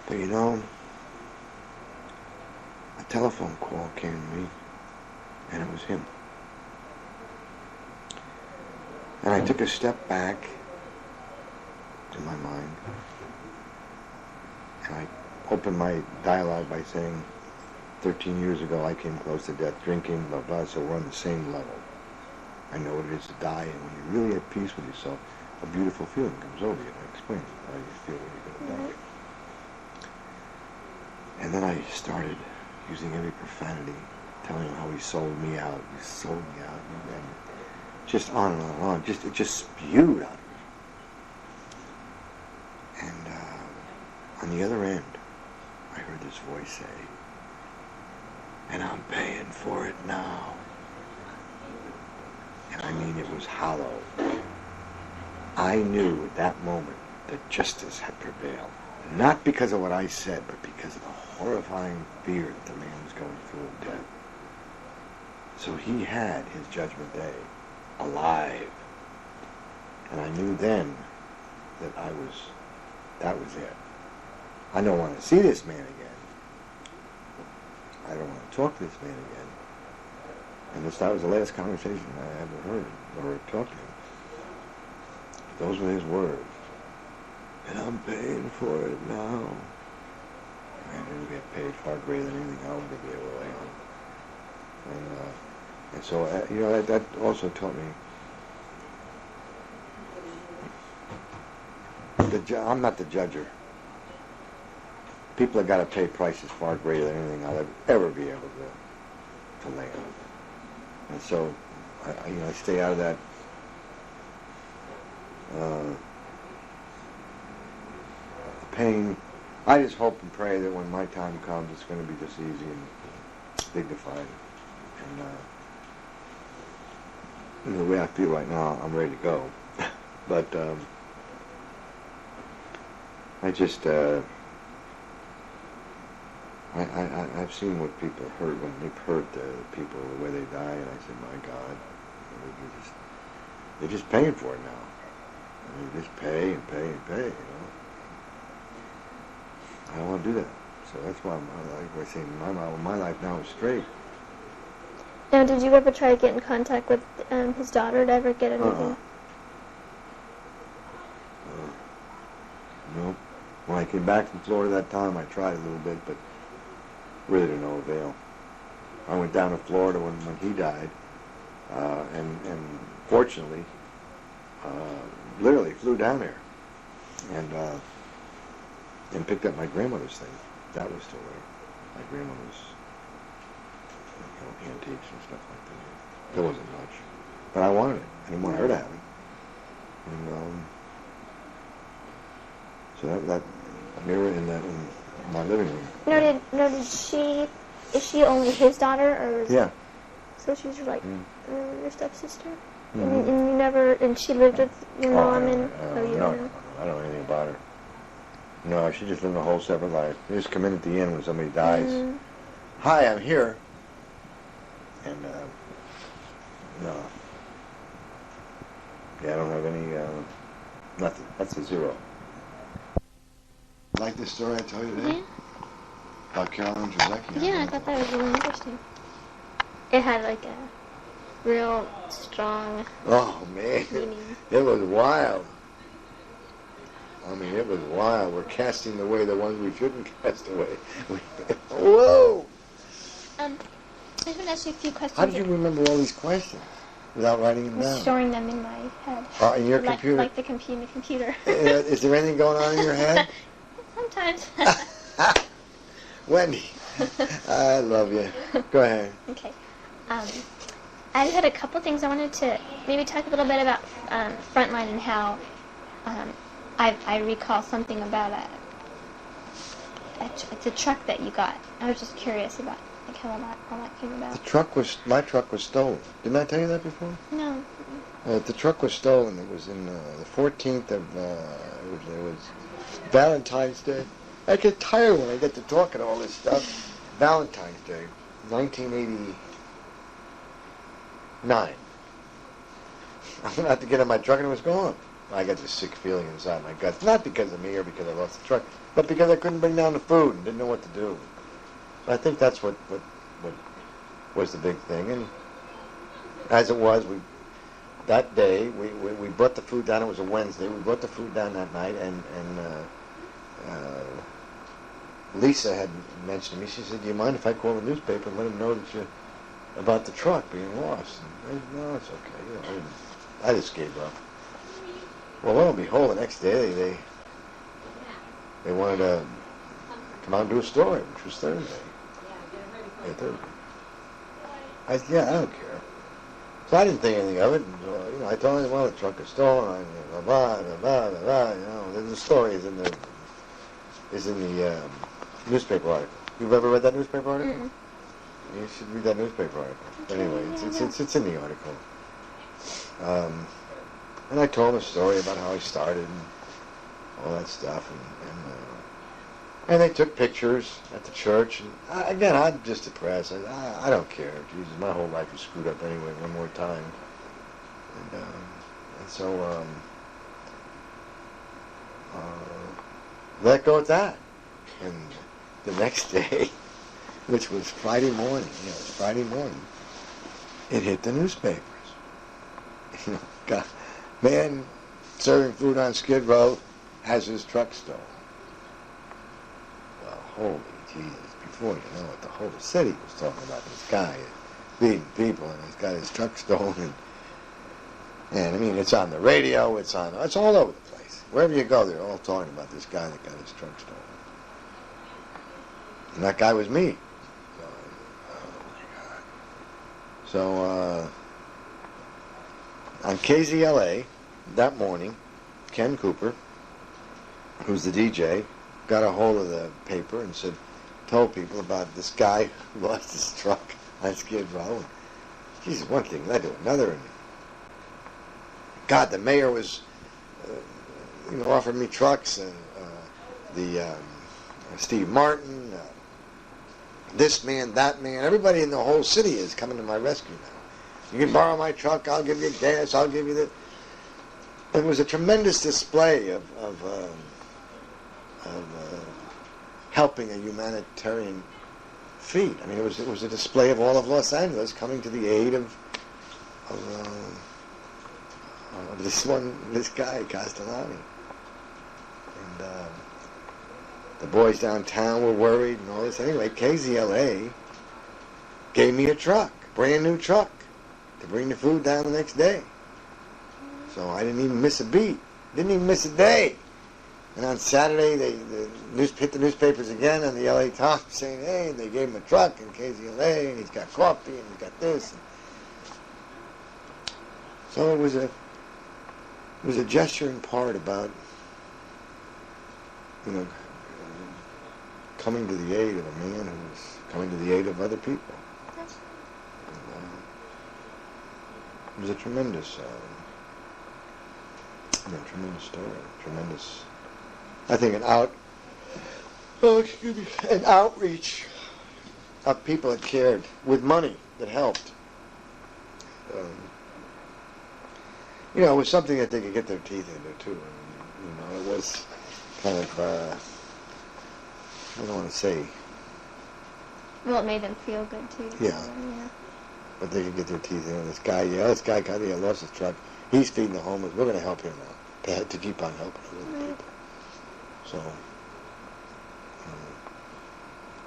But you know, a telephone call came to me, and it was him. And I took a step back in my mind, and I opened my dialogue by saying, 13 years ago I came close to death drinking, blah, blah, so we're on the same level. I know what it is to die, and when you're really at peace with yourself, a beautiful feeling comes over you. I explained how you feel when you're going to die. And then I started using every profanity, telling him how he sold me out, and just on and on. It just spewed out of me. And on the other end, I heard this voice say, "And I'm paying for it now." And I mean, it was hollow. I knew at that moment that justice had prevailed. Not because of what I said, but because of the horrifying fear that the man was going through of death. So he had his judgment day alive. And I knew then that that was it. I don't want to see this man again. I don't want to talk to this man again. And that was the last conversation I ever heard or talked to him. Those were his words. "And I'm paying for it now." I'm going to get paid far greater than anything I would be able to lay on. And so, you know, that also taught me I'm not the judger. People have got to pay prices far greater than anything I'll ever be able to lay on. And so, I stay out of that. Pain. I just hope and pray that when my time comes, it's going to be just easy and dignified. And the way I feel right now, I'm ready to go. But I just, I've seen what people hurt when they've hurt the people, the way they die, and I said, my God, they're just paying for it now. They just pay and pay and pay, you know. I don't want to do that. So that's why, like I say, my life now is straight. Now, did you ever try to get in contact with his daughter to ever get anything? No. When I came back from Florida that time, I tried a little bit, but really to no avail. I went down to Florida when he died, and fortunately, literally flew down there and picked up my grandmother's thing. That was still there. My grandmother's antiques and stuff like that. There wasn't much, but I wanted it. I didn't want her to have it. And so that mirror in my living room. Is she only his daughter, or yeah? So she's like your stepsister, Mm-hmm. and you never, and she lived with your mom, No, and I don't know anything about her. No, she just lived a whole separate life. You just come in at the end when somebody dies. Mm-hmm. Hi, I'm here. And no, yeah, I don't have any nothing. That's a zero. Like this story I told you today? Yeah. About Carolyn Drzecki? Yeah, I thought that was really interesting. It had like a real strong Oh, man. meaning. It was wild. I mean, it was wild. We're casting away the ones we shouldn't cast away. Whoa! I just want to ask you a few questions. How did you remember all these questions without writing them I'm down? storing them in my head. In your computer? Like the computer. Is there anything going on in your head? Sometimes. Wendy, I love you. Go ahead. Okay. I had a couple things I wanted to maybe talk a little bit about Frontline and how I recall something about it's a truck that you got. I was just curious about like how all that came about. My truck was stolen. Didn't I tell you that before? No. The truck was stolen. It was in the 14th of it was Valentine's Day. I get tired when I get to talking all this stuff. Valentine's Day, 1989. I went out to get in my truck and it was gone. I got this sick feeling inside my gut. Not because of me or because I lost the truck, but because I couldn't bring down the food and didn't know what to do. I think that's what was the big thing. And as it was, that day we brought the food down. It was a Wednesday. We brought the food down that night, and Lisa had mentioned to me. She said, "Do you mind if I call the newspaper and let them know that about the truck being lost?" And I said, "No, it's okay." I just gave up. Well, lo and behold, the next day they wanted to come out and do a story, which was Thursday. Yeah, Thursday. I said, "Yeah, I don't care." So I didn't think anything of it. And, I told him, "Well, the truck is stolen." Blah blah blah blah blah. The story is in the newspaper article. You've ever read that newspaper article? Mm-mm. You should read that newspaper article. But anyway, it's in the article. And I told him a story about how I started and all that stuff, and they took pictures at the church. And again, I'm just depressed. I don't care. Jesus, my whole life is screwed up anyway. One more time, and so let go at that. And the next day, which was Friday morning, it hit the newspapers. God, man serving food on Skid Row has his truck stolen. Well, holy Jesus, before you know it, the whole city was talking about this guy beating people, and he's got his truck stolen. And I mean, it's on the radio, it's all over the place. Wherever you go, they're all talking about this guy that got his truck stolen. And that guy was me. Oh my God. So, on KZLA that morning, Ken Cooper, who's the DJ, got a hold of the paper and told people about this guy who lost his truck on Skid Row. And, geez, one thing led to another. And God, the mayor was, offering me trucks, and Steve Martin, this man, that man, everybody in the whole city is coming to my rescue now. You can borrow my truck, I'll give you gas, I'll give you this. It was a tremendous display of helping a humanitarian feat. I mean, it was a display of all of Los Angeles coming to the aid of this guy Castellani, and the boys downtown were worried and all this. Anyway, KZLA gave me a truck, brand new truck, to bring the food down the next day. So I didn't even miss a beat, didn't even miss a day. And on Saturday, they hit the newspapers again on the LA Times saying, hey, they gave him a truck in KZLA, and he's got coffee, and he's got this. So it was a gesturing part about, coming to the aid of a man who was coming to the aid of other people. And, it was a tremendous, tremendous story, tremendous. I think an outreach of people that cared with money that helped. It was something that they could get their teeth into too. It was kind of I don't want to say. Well, it made them feel good too. Yeah. So, yeah. But they could get their teeth in. This guy lost his truck. He's feeding the homeless. We're going to help him now to keep on helping other people. So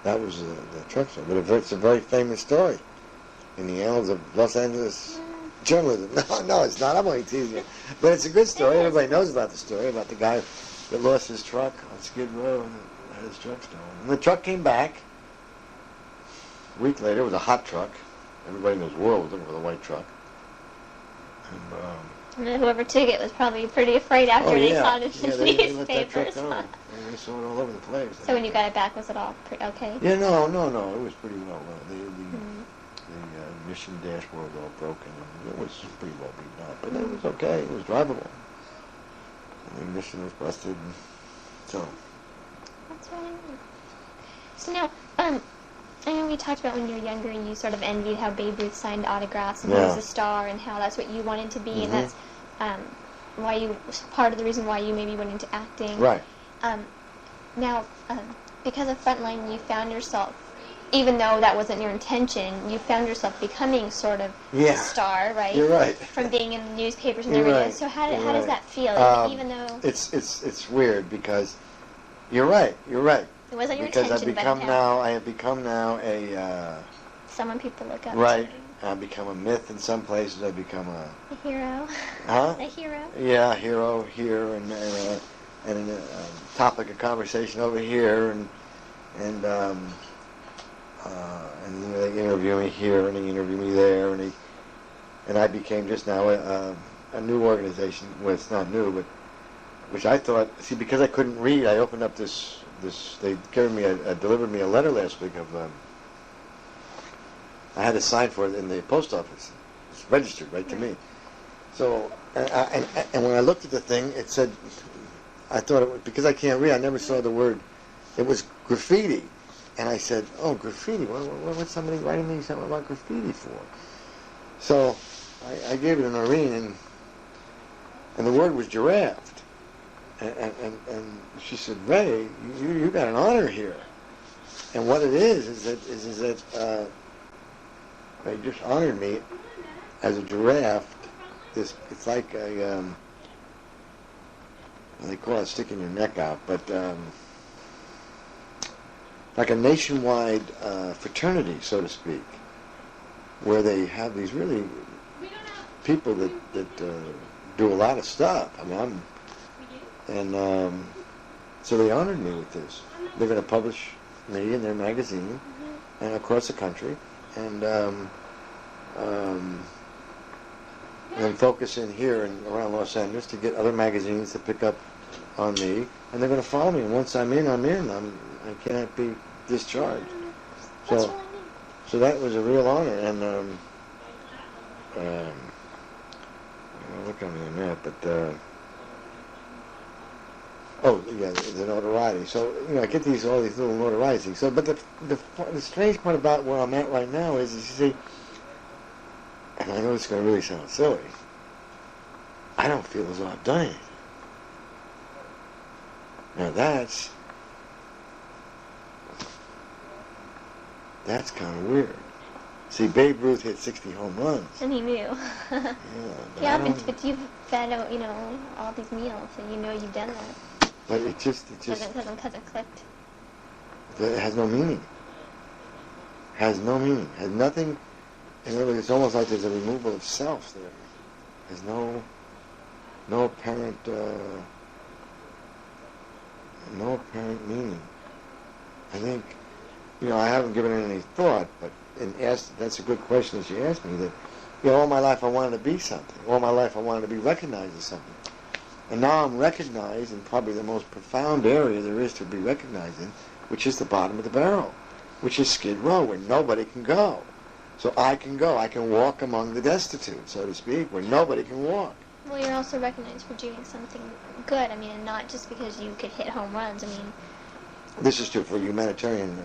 that was the truck story. But it's a very famous story in the annals of Los Angeles journalism. No, it's not. I'm only teasing you. But it's a good story. Everybody knows about the story, about the guy that lost his truck on Skid Row and had his truck stolen. And the truck came back. A week later, it was a hot truck. Everybody in this world was looking for the white truck. And whoever took it was probably pretty afraid after they saw it in the they let that truck newspapers. go. And they saw it all over the place. So when you got it back, was it all okay? Yeah, no. It was pretty well. The ignition dashboard was all broken. It was pretty well beaten up, but it was okay. It was drivable. And the ignition was busted. So. That's really neat. So now, I know we talked about when you were younger and you sort of envied how Babe Ruth signed autographs and he was a star and how that's what you wanted to be and that's part of the reason why you maybe went into acting. Right. Now, because of Frontline, you found yourself, even though that wasn't your intention, you found yourself becoming sort of a star, right? You're right. From being in the newspapers and You're everything. right. So how does that feel? Even though it's weird because you're right. it wasn't your because intention, I have become now a someone people look up right. to. I've become a myth in some places. I've become a hero. Huh? A hero. Yeah, a hero here and a topic of conversation over here and they interview me here and they interview me there and I became just now a new organization. Well, it's not new, but which I thought. See, because I couldn't read, I opened up this. They delivered me a letter last week of. I had to sign for it in the post office. It's registered right to me. So and when I looked at the thing, it said. I thought it was, because I can't read. I never saw the word. It was graffiti, and I said, "Oh, graffiti! What's somebody writing me something about graffiti for?" So I gave it an Irene, and the word was giraffe. And she said, "Ray, you got an honor here." And what it is that they just honored me as a giraffe. It's like a they call it sticking your neck out, but like a nationwide fraternity, so to speak, where they have these really people that do a lot of stuff. I mean, so they honored me with this. They're going to publish me in their magazine and across the country, and focus in here and around Los Angeles to get other magazines to pick up on me, and they're going to follow me. And once I'm in. I cannot be discharged. So that was a real honor, and I'll look on the net, but Oh, yeah, the notoriety. So, I get all these little notoriety things. So, but the strange part about where I'm at right now is you see, and I know it's going to really sound silly, I don't feel as though I've done anything. Now that's kind of weird. See, Babe Ruth hit 60 home runs. And he knew. Yeah, but you've fed out, all these meals, and you've done that. But it just Because it clicked. It has no meaning. Has no meaning. Has nothing. And really, it's almost like there's a removal of self there. There's no apparent meaning. I think, I haven't given it any thought, but that's a good question that you asked me. That, all my life I wanted to be something. All my life I wanted to be recognized as something. And now I'm recognized in probably the most profound area there is to be recognized in, which is the bottom of the barrel, which is Skid Row, where nobody can go. So I can go. I can walk among the destitute, so to speak, where nobody can walk. Well, you're also recognized for doing something good. I mean, and not just because you could hit home runs. I mean, this is true for humanitarian.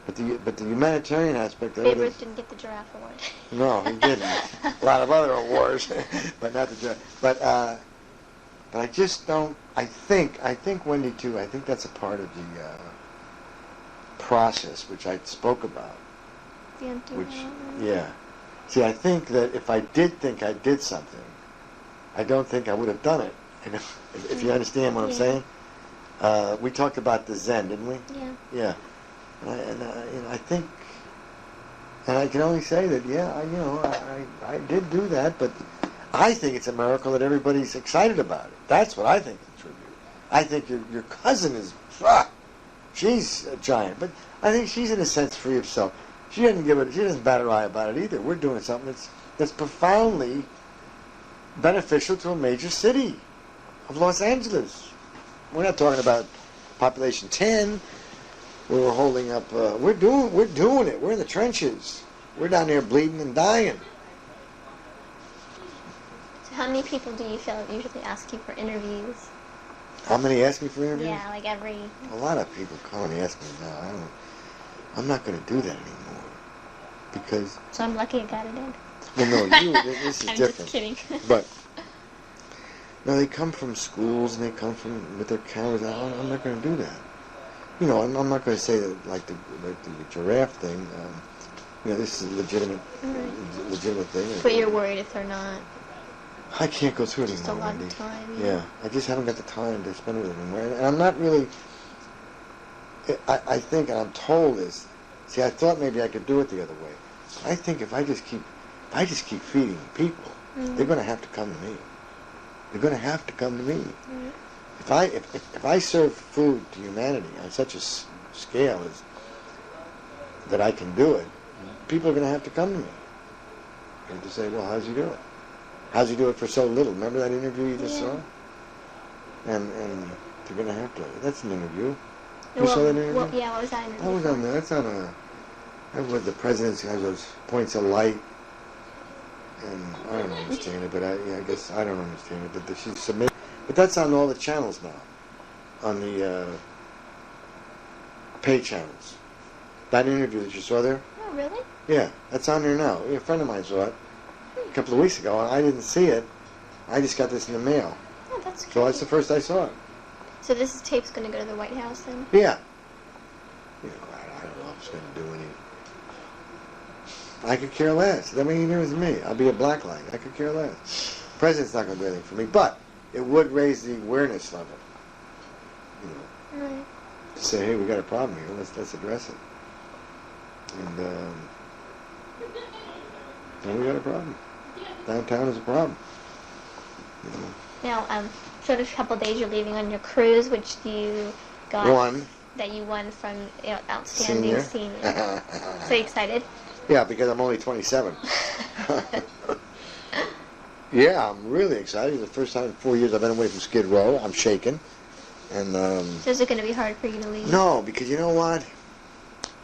But the humanitarian aspect of Babe it Ruth is, didn't get the giraffe award. no, he didn't. A lot of other awards, but not the giraffe. But I just don't. I think Wendy too. I think that's a part of the process which I spoke about. The empty well. Yeah. See, I think that if I did think I did something, I don't think I would have done it. If you understand what I'm saying. We talked about the Zen, didn't we? Yeah. Yeah. I think, and I can only say that, I did do that, but I think it's a miracle that everybody's excited about it. That's what I think the tribute. I think your cousin is, she's a giant, but I think she's in a sense free of self. She doesn't bat her eye about it either. We're doing something that's profoundly beneficial to a major city of Los Angeles. We're not talking about population 10. We're holding up. We're doing it. We're in the trenches. We're down there bleeding and dying. So how many people do you feel usually ask you for interviews? How many ask me for interviews? Yeah, like every. A lot of people call and ask me now. I'm not going to do that anymore because. So I'm lucky I got it in. Well, no, this is I'm different. just kidding. But. No, they come from schools and they come from with their cameras. I'm not going to do that. I'm not going to say that like the giraffe thing. This is a legitimate thing. But you're worried if they're not. I can't go through it Just anymore, a lot Wendy. of time. Yeah, I just haven't got the time to spend with it anymore. And I'm not really. I think, and I'm told this. See, I thought maybe I could do it the other way. I think if I just keep feeding people, they're going to have to come to me. They're going to have to come to me. Mm-hmm. If I serve food to humanity on such a scale as that I can do it, people are going to have to come to me and to say, "Well, how's he do it? How's he do it for so little?" Remember that interview you just saw? And they're going to have to. That's an interview. You saw that interview? Well, yeah, what was that interview? That was on there. That's on a. That was the president's has those points of light. And I don't understand it, but I guess I don't understand it. But she submitted. But that's on all the channels now, on the pay channels. That interview that you saw there? Oh, really? Yeah, that's on there now. A friend of mine saw it a couple of weeks ago, and I didn't see it. I just got this in the mail. Oh, that's great. So that's the first I saw it. So this tape's going to go to the White House then? Yeah. I don't know if it's going to do any. I could care less. That means neither is me. I'll be a black line. I could care less. The president's not going to do anything for me, but it would raise the awareness level. Right. To say, hey, we got a problem here. Let's address it. And we got a problem. Downtown is a problem. Now, for a couple of days you're leaving on your cruise, which you got. That you won from Outstanding Senior. So you excited? Yeah, because I'm only 27. Yeah, I'm really excited. It's the first time in 4 years I've been away from Skid Row. I'm shaking. And so is it going to be hard for you to leave? No, because you know what?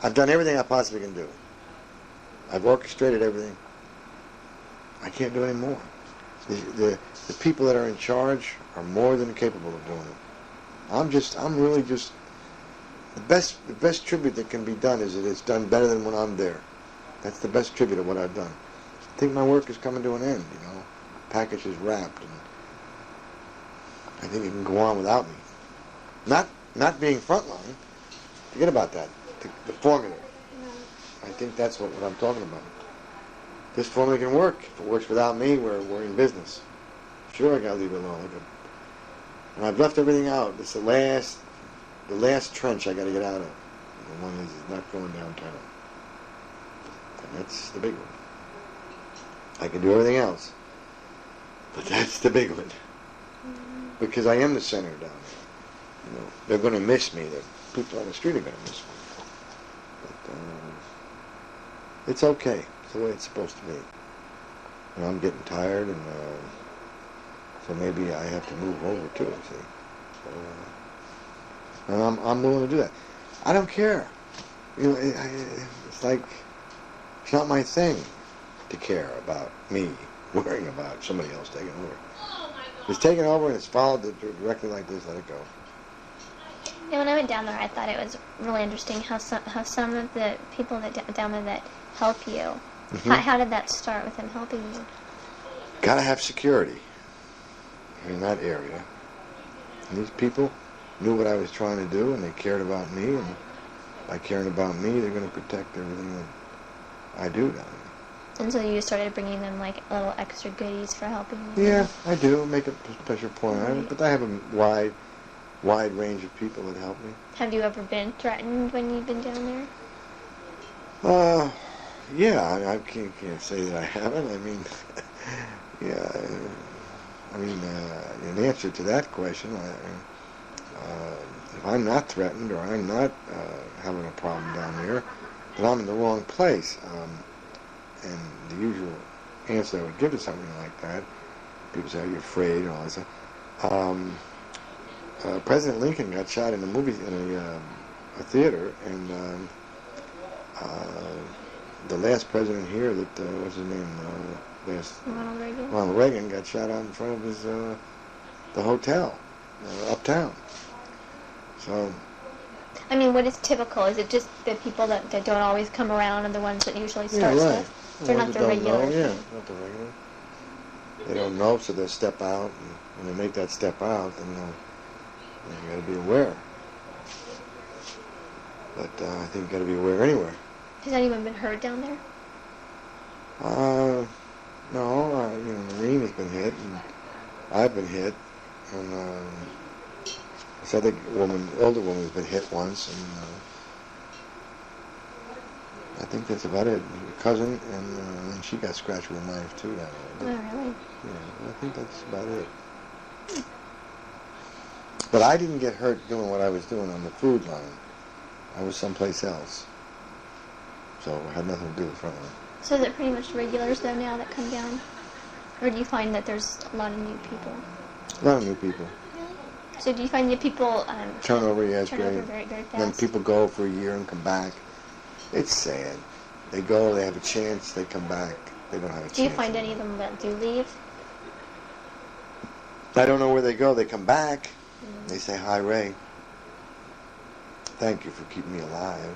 I've done everything I possibly can do. I've orchestrated everything. I can't do any more. The people that are in charge are more than capable of doing it. I'm really just, the best tribute that can be done is that it's done better than when I'm there. That's the best tribute of what I've done. I think my work is coming to an end, you know. Package is wrapped, and I think it can go on without me. Not being frontline. Forget about that. The formula. I think that's what I'm talking about. This formula can work. If it works without me, we're in business. Sure, I gotta leave it alone. And I've left everything out. It's the last trench I gotta get out of. The one is not going downtown. And that's the big one. I can do everything else, but that's the big one. Because I am the center down there. You know, they're going to miss me. The people on the street are going to miss me. But it's okay. It's the way it's supposed to be. And I'm getting tired, and so maybe I have to move over to it. See, so, and I'm willing to do that. I don't care. You know, it's like it's not my thing to care about me worrying about somebody else taking over. If it's taken over and it's followed directly like this, let it go. Yeah, when I went down there, I thought it was really interesting how some of the people down there that help you, how did that start with them helping you? Gotta have security in that area. And these people knew what I was trying to do, and they cared about me, and by caring about me, they're going to protect everything that I do down there. And so you started bringing them like little extra goodies for helping you? Yeah, I do. Make a special point on it. But I have a wide range of people that help me. Have you ever been threatened when you've been down there? Yeah, I can't say that I haven't. I mean, yeah, I mean, in answer to that question, if I'm not threatened or I'm not having a problem down there, then I'm in the wrong place. And the usual answer I would give to something like that, people say, "Are you afraid?" and all that stuff. President Lincoln got shot in a theater, and the last president here, that what's his name? Ronald Reagan got shot out in front of his the hotel uptown. So. I mean, what is typical? Is it just the people that don't always come around are the ones that usually start stuff? They're not the regular. Not the regular. They don't know, so they'll step out, and when they make that step out, then you got to be aware. But I think you got to be aware anywhere. Has anyone been hurt down there? No. You know, the Marine has been hit, and I've been hit, and this other older woman has been hit once, and I think that's about it. Her cousin, and she got scratched with a knife too. Oh, really? Yeah, I think that's about it. But I didn't get hurt doing what I was doing on the food line. I was someplace else. So it had nothing to do with frontline. So is it pretty much regulars though now that come down? Or do you find that there's a lot of new people? A lot of new people. So do you find new people turnover? Yeah, it's turn great. over very, very fast? Then people go for a year and come back. It's sad. They go, they have a chance, they come back, they don't have a chance. Do you find any of them that do leave? I don't know where they go. They come back. They say, "Hi, Ray. Thank you for keeping me alive."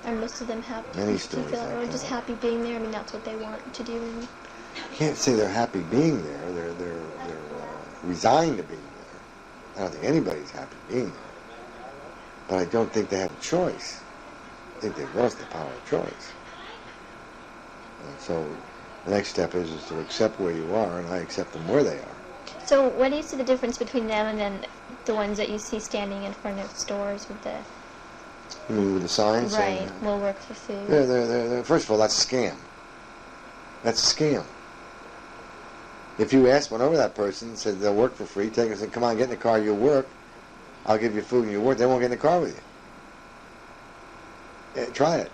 Are most of them happy? Many do stories you feel like like they're just that. happy being there? I mean, that's what they want to do. And I can't say they're happy being there. They're resigned to being there. I don't think anybody's happy being there. But I don't think they have a choice. I think they've lost their power of choice. And so the next step is to accept where you are, and I accept them where they are. so what do you see the difference between them and then the ones that you see standing in front of stores with the... You mean with the signs? Right, we'll work for food. They're, first of all, that's a scam. That's a scam. If you ask one over that person, said they'll work for free, take them and say, "Come on, get in the car, you'll work. I'll give you food and you'll work," they won't get in the car with you. Try it.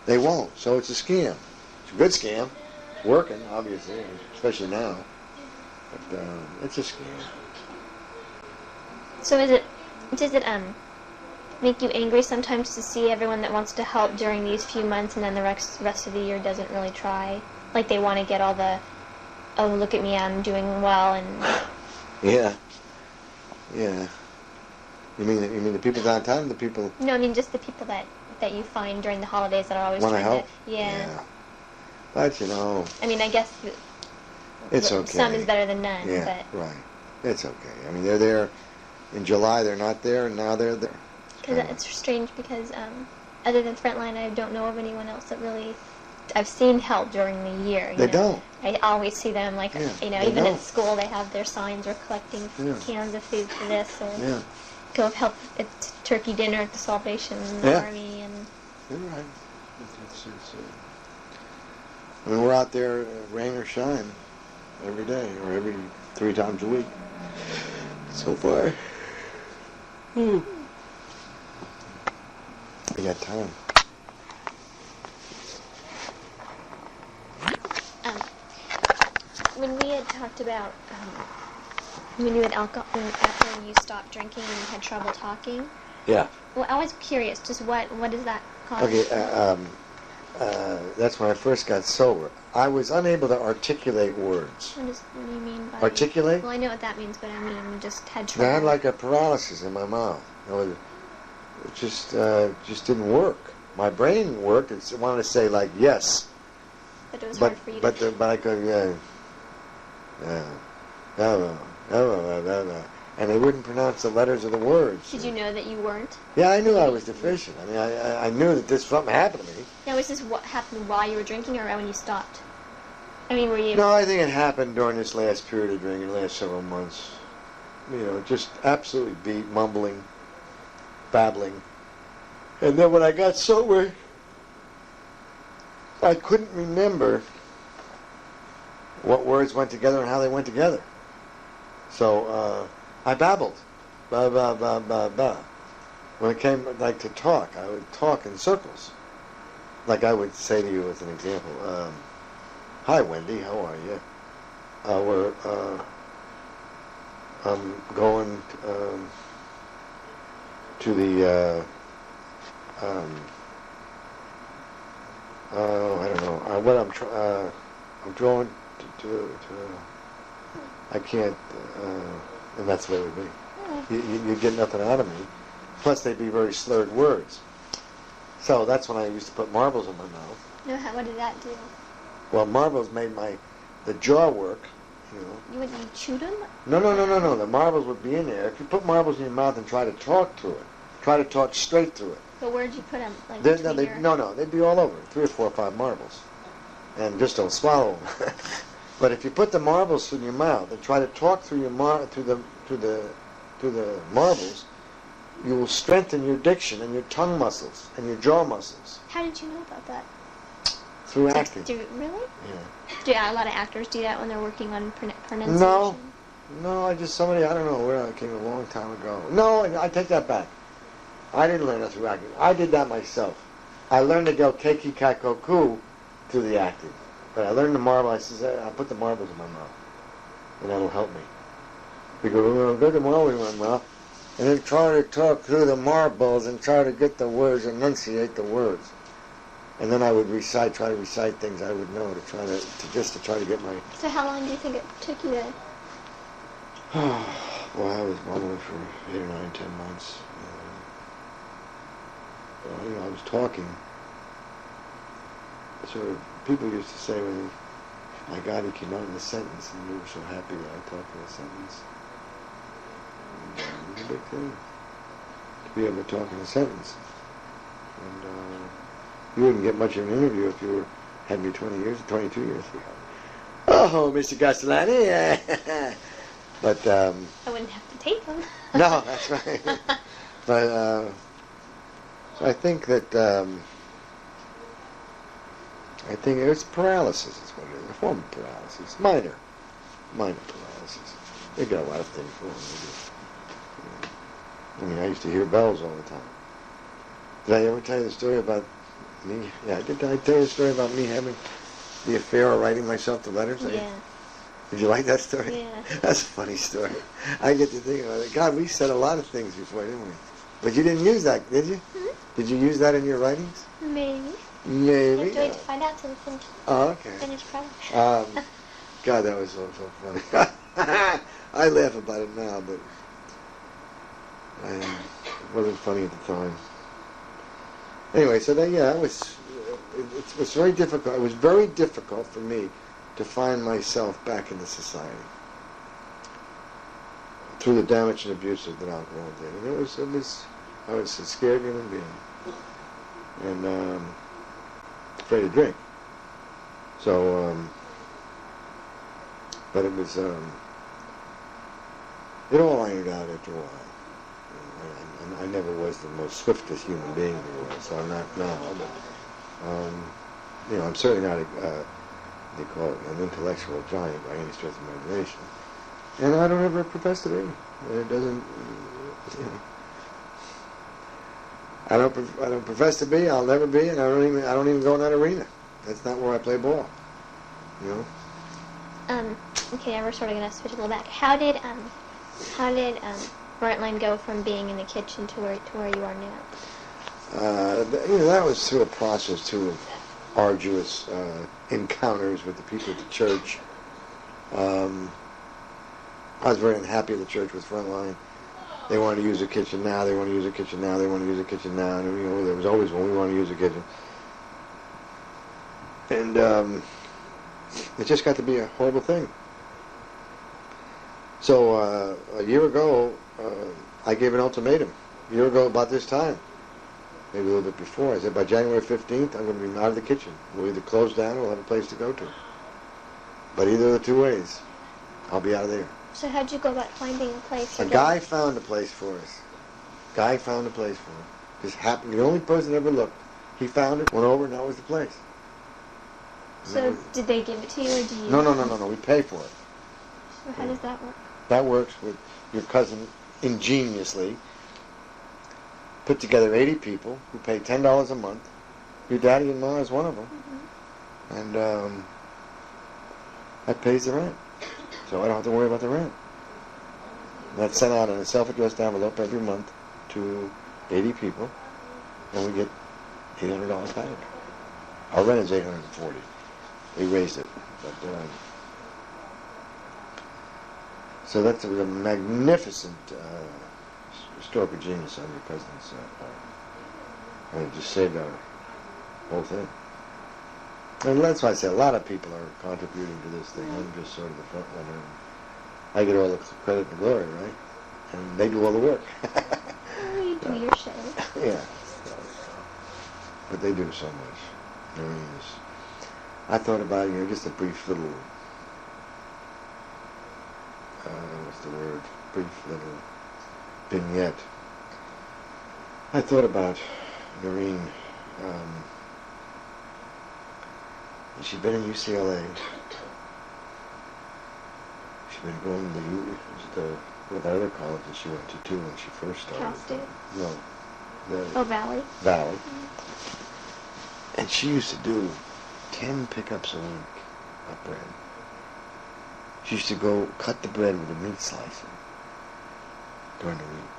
They won't. So it's a scam. It's a good scam. It's working, obviously, especially now. But it's a scam. So does it make you angry sometimes to see everyone that wants to help during these few months and then the rest of the year doesn't really try? Like they want to get all the oh, look at me, I'm doing well, and... Yeah. Yeah. You mean the people downtown, or the people... No, I mean just the people that you find during the holidays that are always want to trying help? to... Yeah. But, you know... I mean, I guess... It's okay. Some is better than none, yeah, but... right. It's okay. I mean, they're there... In July, they're not there, and now they're there. Because it's strange because, other than Frontline, I don't know of anyone else that really... I've seen help during the year. They don't. I always see them, like, even don't. at school, they have their signs or collecting cans of food for this, or go help at turkey dinner at the Salvation Army. And you're right. I mean, we're out there, rain or shine, every day, or every 3 times a week. So far. We got time. When we had talked about when you had alcohol, after you stopped drinking and you had trouble talking. Yeah. Well, I was curious, just what does that cause? Okay, that's when I first got sober. I was unable to articulate words. What do you mean by... Articulate? Well, I know what that means, but I mean, just had trouble. I had like a paralysis in my mouth. It just didn't work. My brain worked. It wanted to say like yes. But it was hard for you to... But I could, and they wouldn't pronounce the letters of the words. Did you know that you weren't? Yeah, I knew I was deficient. I mean, I knew that something happened to me. Now, was this what happened while you were drinking or when you stopped? I mean, were you... No, I think it happened during this last period of drinking, the last several months. You know, just absolutely beat, mumbling, babbling. And then when I got sober, I couldn't remember what words went together and how they went together. So I babbled. Ba, ba, ba, ba, ba. When it came like to talk, I would talk in circles. Like I would say to you as an example, hi Wendy, how are you? I'm going to the I don't know what I'm going to I can't and that's the way it would be. You get nothing out of me. Plus they'd be very slurred words. So that's when I used to put marbles in my mouth. No, what did that do? Well, marbles made the jaw work. You chewed them? No. The marbles would be in there. If you put marbles in your mouth and try to talk to it, try to talk straight through it. But where'd you put them? Like No, they'd be all over. 3 or 4 or 5 marbles, and just don't swallow them. But if you put the marbles in your mouth and try to talk through your to the marbles, you will strengthen your diction and your tongue muscles and your jaw muscles. How did you know about that? Through acting. Really? Yeah. A lot of actors do that when they're working on pronunciation? No, I don't know where I came a long time ago. No, I take that back. I didn't learn that through acting. I did that myself. I learned to go keiki kaikoku through the acting. But I learned the marble. I put the marbles in my mouth, and that'll help me. Because go to the marbles in my mouth, and then try to talk through the marbles and try to get the words, enunciate the words. And then I would try to recite things I would know to try to get my... So how long do you think it took you to... Well, I was mumbling for 8 or 9, 10 months. I was talking. Sort of, people used to say, well, my God, he came out in a sentence, and we were so happy that I talked in a sentence. And, it was a big thing to be able to talk in a sentence. And you wouldn't get much of an interview if you had me 22 years ago. Oh, Mr. Castellani. But I wouldn't have to tape them. No, that's right. But so I think that it's paralysis. It's what it is. A form of paralysis. Minor paralysis. They got a lot of things wrong with it. I mean, I used to hear bells all the time. Did I ever tell you the story about me? Yeah, did I tell you the story about me having the affair of writing myself the letters? Yeah. Did you like that story? Yeah. That's a funny story. I get to think about it. God, we said a lot of things before, didn't we? But you didn't use that, did you? Hmm? Did you use that in your writings? Maybe. Maybe. You have to wait to find out till the Oh, okay. finished product. God, that was so funny. I laugh about it now, but it wasn't funny at the time. Anyway, so then, yeah, it was very difficult. It was very difficult for me to find myself back into society through the damage and abuse that alcohol did. And I was a scared human being and afraid to drink. So, but it was, it all ironed out after a while. I never was the most swiftest human being in the world, so I'm not now. But, I'm certainly not they call it an intellectual giant by any stretch of imagination. And I don't ever profess to be. It doesn't, I don't profess to be, I'll never be, and I don't even go in that arena. That's not where I play ball. Okay, we're sort of gonna switch a little back. How did Brightline go from being in the kitchen to where you are now? That was through a process too of arduous encounters with the people at the church. I was very unhappy at the church with Frontline. They wanted to use the kitchen now. They want to use the kitchen now. They want to use the kitchen now. And there was always when we want to use the kitchen. And it just got to be a horrible thing. So a year ago, I gave an ultimatum. A year ago, about this time, maybe a little bit before, I said by January 15th, I'm going to be out of the kitchen. We'll either close down or we'll have a place to go to. But either of the two ways, I'll be out of there. So how'd you go about finding a place? A guy found a place for us. Just happened. The only person that ever looked. He found it, went over, and that was the place. So did they give it to you, or do you? No. We pay for it. So how does that work? That works with your cousin ingeniously put together 80 people who pay $10 a month. Your daddy and ma is one of them. Mm-hmm. And that pays the rent. So I don't have to worry about the rent. That's sent out in a self-addressed envelope every month to 80 people, and we get $800 back. Our rent is $840. We raised it. But, so that was a magnificent stroke of genius on your president's part. And it just saved our whole thing. And that's why I say a lot of people are contributing to this thing. I'm just sort of the front runner. I get all the credit and glory, right? And they do all the work. You do your show. Yeah. But they do so much. I mean, I thought about, just a brief little, brief little vignette. I thought about Noreen. She'd been in UCLA. She'd been going to the other college that she went to too when she first started. Cal State? No. Valley? Valley. Mm-hmm. And she used to do 10 pickups a week of bread. She used to go cut the bread with a meat slicer during the week.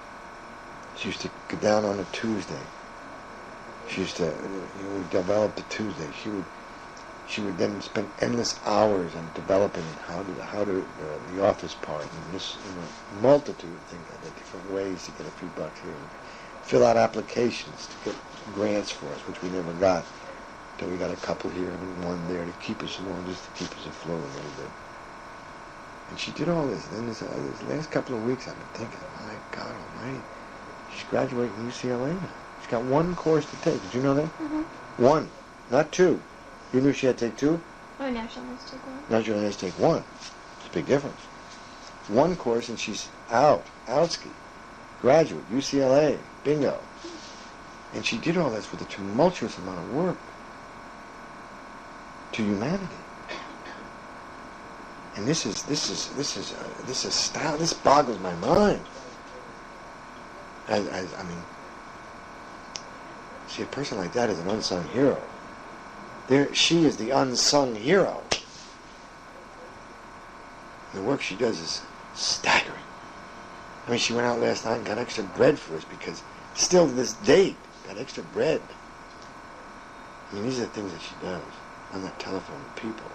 She used to go down on a Tuesday. She used to develop the Tuesday. She would then spend endless hours on developing how to the office part and this multitude of things like that, different ways to get a few bucks here, fill out applications to get grants for us, which we never got until we got a couple here and one there to keep us along, just to keep us afloat a little bit. And she did all this. And then this last couple of weeks, I've been thinking, my God Almighty, she's graduating UCLA now. She's got one course to take. Did you know that? Mm-hmm. One, not two. You knew she had to take two? Oh, now she only has to take one. Now she only has to take one. It's a big difference. One course and she's outski, graduate, UCLA, bingo. And she did all this with a tumultuous amount of work to humanity. And this boggles my mind. I mean, see, a person like that is an unsung hero. She is the unsung hero. The work she does is staggering. I mean, she went out last night and got extra bread for us because still to this date, got extra bread. I mean, these are the things that she does on that telephone with people.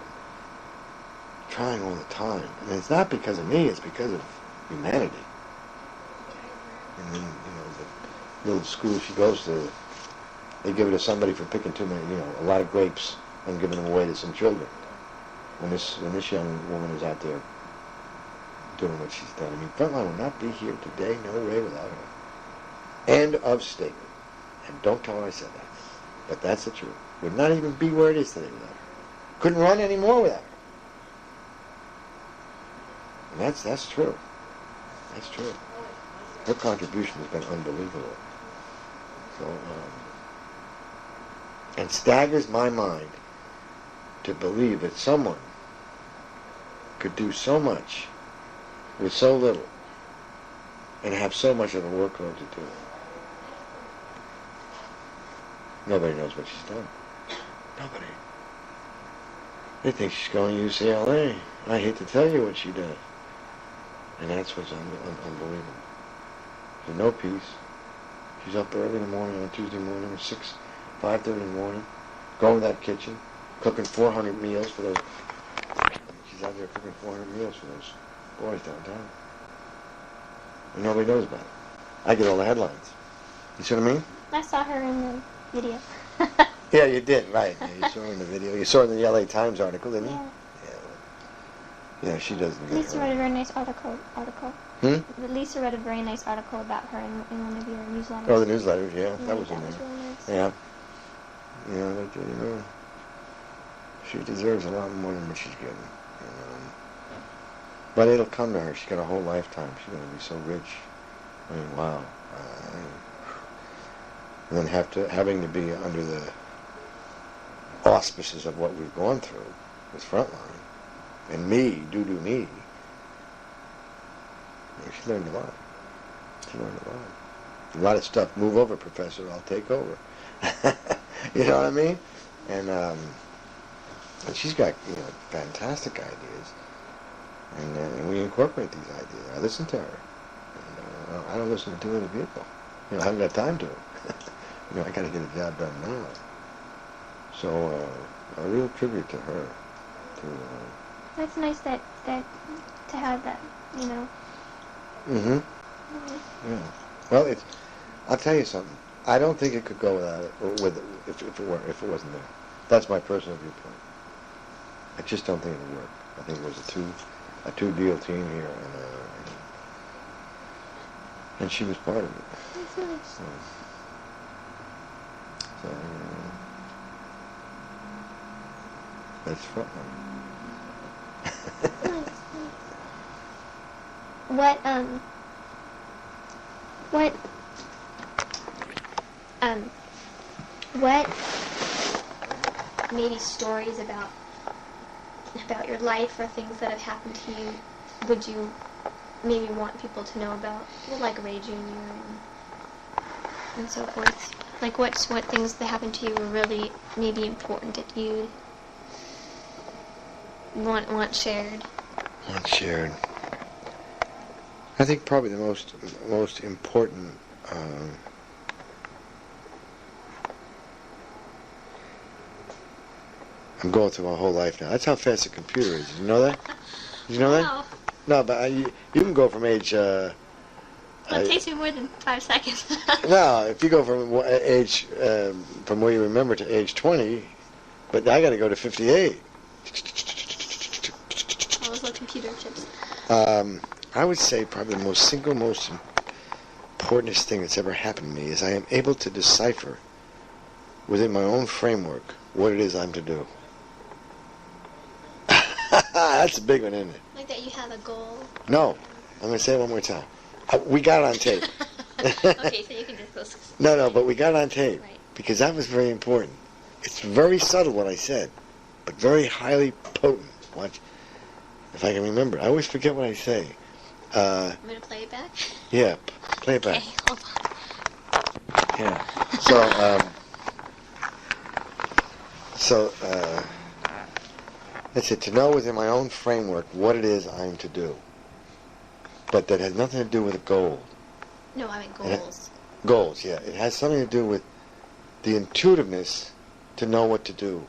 trying all the time. And it's not because of me, it's because of humanity. And then, the little school she goes to, they give it to somebody for picking too many, a lot of grapes and giving them away to some children. When this young woman is out there doing what she's done. I mean, Frontline would not be here today, no way, without her. End of statement. And don't tell her I said that. But that's the truth. Would not even be where it is today without her. Couldn't run anymore without her. And that's true. That's true. Her contribution has been unbelievable. So, and staggers my mind to believe that someone could do so much with so little and have so much of a workload to do. Nobody knows what she's done. Nobody. They think she's going to UCLA. I hate to tell you what she does. And that's what's unbelievable. There's no peace. She's up early in the morning on Tuesday morning, 5:30 in the morning, going to that kitchen, cooking 400 meals for those. She's out there cooking 400 meals for those boys downtown. And nobody knows about it. I get all the headlines. You see what I mean? I saw her in the video. Yeah, you did, right. Yeah, you saw her in the video. You saw her in the LA Times article, didn't you? Yeah. Yeah, she doesn't get Lisa her. read a very nice article. Lisa read a very nice article about her in one of your newsletters. Oh, the newsletters, yeah. That was that in was there. really nice. Yeah. She deserves a lot more than what she's getting. But it'll come to her. She's got a whole lifetime. She's going to be so rich. I mean, wow. And then having to be under the auspices of what we've gone through with Frontline. And me, do me. She learned a lot. A lot of stuff. Move over, Professor. I'll take over. You know what I mean? And she's got fantastic ideas, and we incorporate these ideas. I listen to her. And, I don't listen to too many people. I haven't got time to. I got to get a job done now. So a real tribute to her. That's nice that to have that. Mm-hmm. Yeah. Well, I'll tell you something. I don't think it could go without it, if it wasn't there. That's my personal viewpoint. I just don't think it would work. I think it was a two-deal team here, and she was part of it. That's nice. So that's Frontline. Nice. What maybe stories about your life or things that have happened to you would you maybe want people to know about? Like Ray Jr. and so forth. Like what things that happened to you were really maybe important that you want shared? Want shared. I think probably the most important I'm going through my whole life now. That's how fast a computer is. Did you know that? Did you know that? Wow. No, but you can go from age... Well, it takes me more than 5 seconds. No, if you go from age, from where you remember to age 20, but I got to go to 58. All those little computer chips. I would say probably the most importantest thing that's ever happened to me is I am able to decipher within my own framework what it is I'm to do. That's a big one, isn't it? Like that you have a goal. No. I'm going to say it one more time. We got it on tape. Okay, so you can just go. No, but we got it on tape. Right. Because that was very important. It's very subtle what I said, but very highly potent. Watch. If I can remember. I always forget what I say. I'm going to play it back? Yeah, play it back. Okay, hold on. Yeah. So, that's it. To know within my own framework what it is I'm to do. But that has nothing to do with a goal. No, I mean goals. Goals, yeah. It has something to do with the intuitiveness to know what to do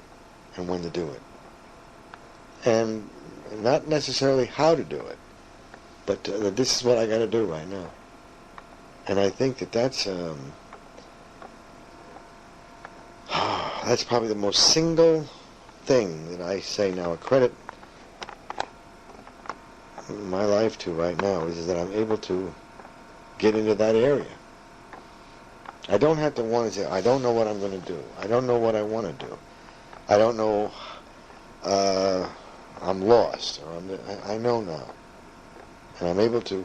and when to do it. And not necessarily how to do it, but this is what I got to do right now. And I think that's that's probably the most single thing that I say now, a credit my life to right now, is that I'm able to get into that area. I don't have to want to say, I don't know what I'm going to do. I don't know what I want to do. I don't know, I'm lost. Or I know now. And I'm able to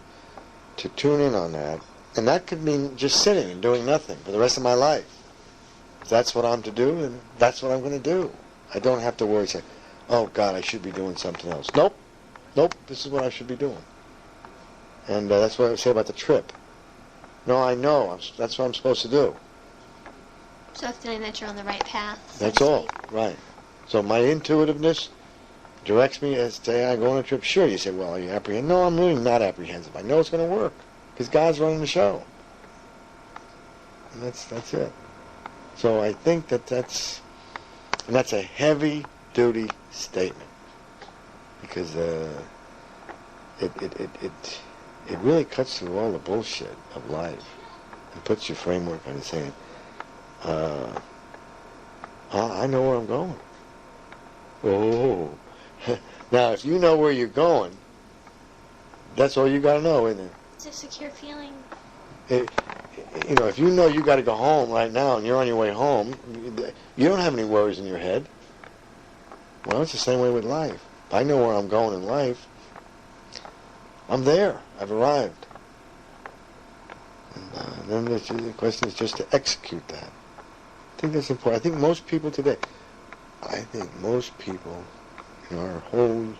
tune in on that. And that could mean just sitting and doing nothing for the rest of my life. If that's what I'm to do, then that's what I'm going to do. I don't have to worry, say, oh, God, I should be doing something else. Nope, this is what I should be doing. And that's what I say about the trip. No, I know. That's what I'm supposed to do. So feeling that you're on the right path. That's all. Right. So my intuitiveness directs me as to, I go on a trip. Sure, you say, well, are you apprehensive? No, I'm really not apprehensive. I know it's going to work because God's running the show. And that's it. So I think that's a heavy-duty statement because it really cuts through all the bullshit of life and puts your framework on it saying, I know where I'm going. Oh. Now, if you know where you're going, that's all you got to know, isn't it? It's a secure feeling. If you know you got to go home right now and you're on your way home, you don't have any worries in your head. Well, it's the same way with life. If I know where I'm going in life, I'm there. I've arrived. And then the question is just to execute that. I think that's important. I think most people today, in our whole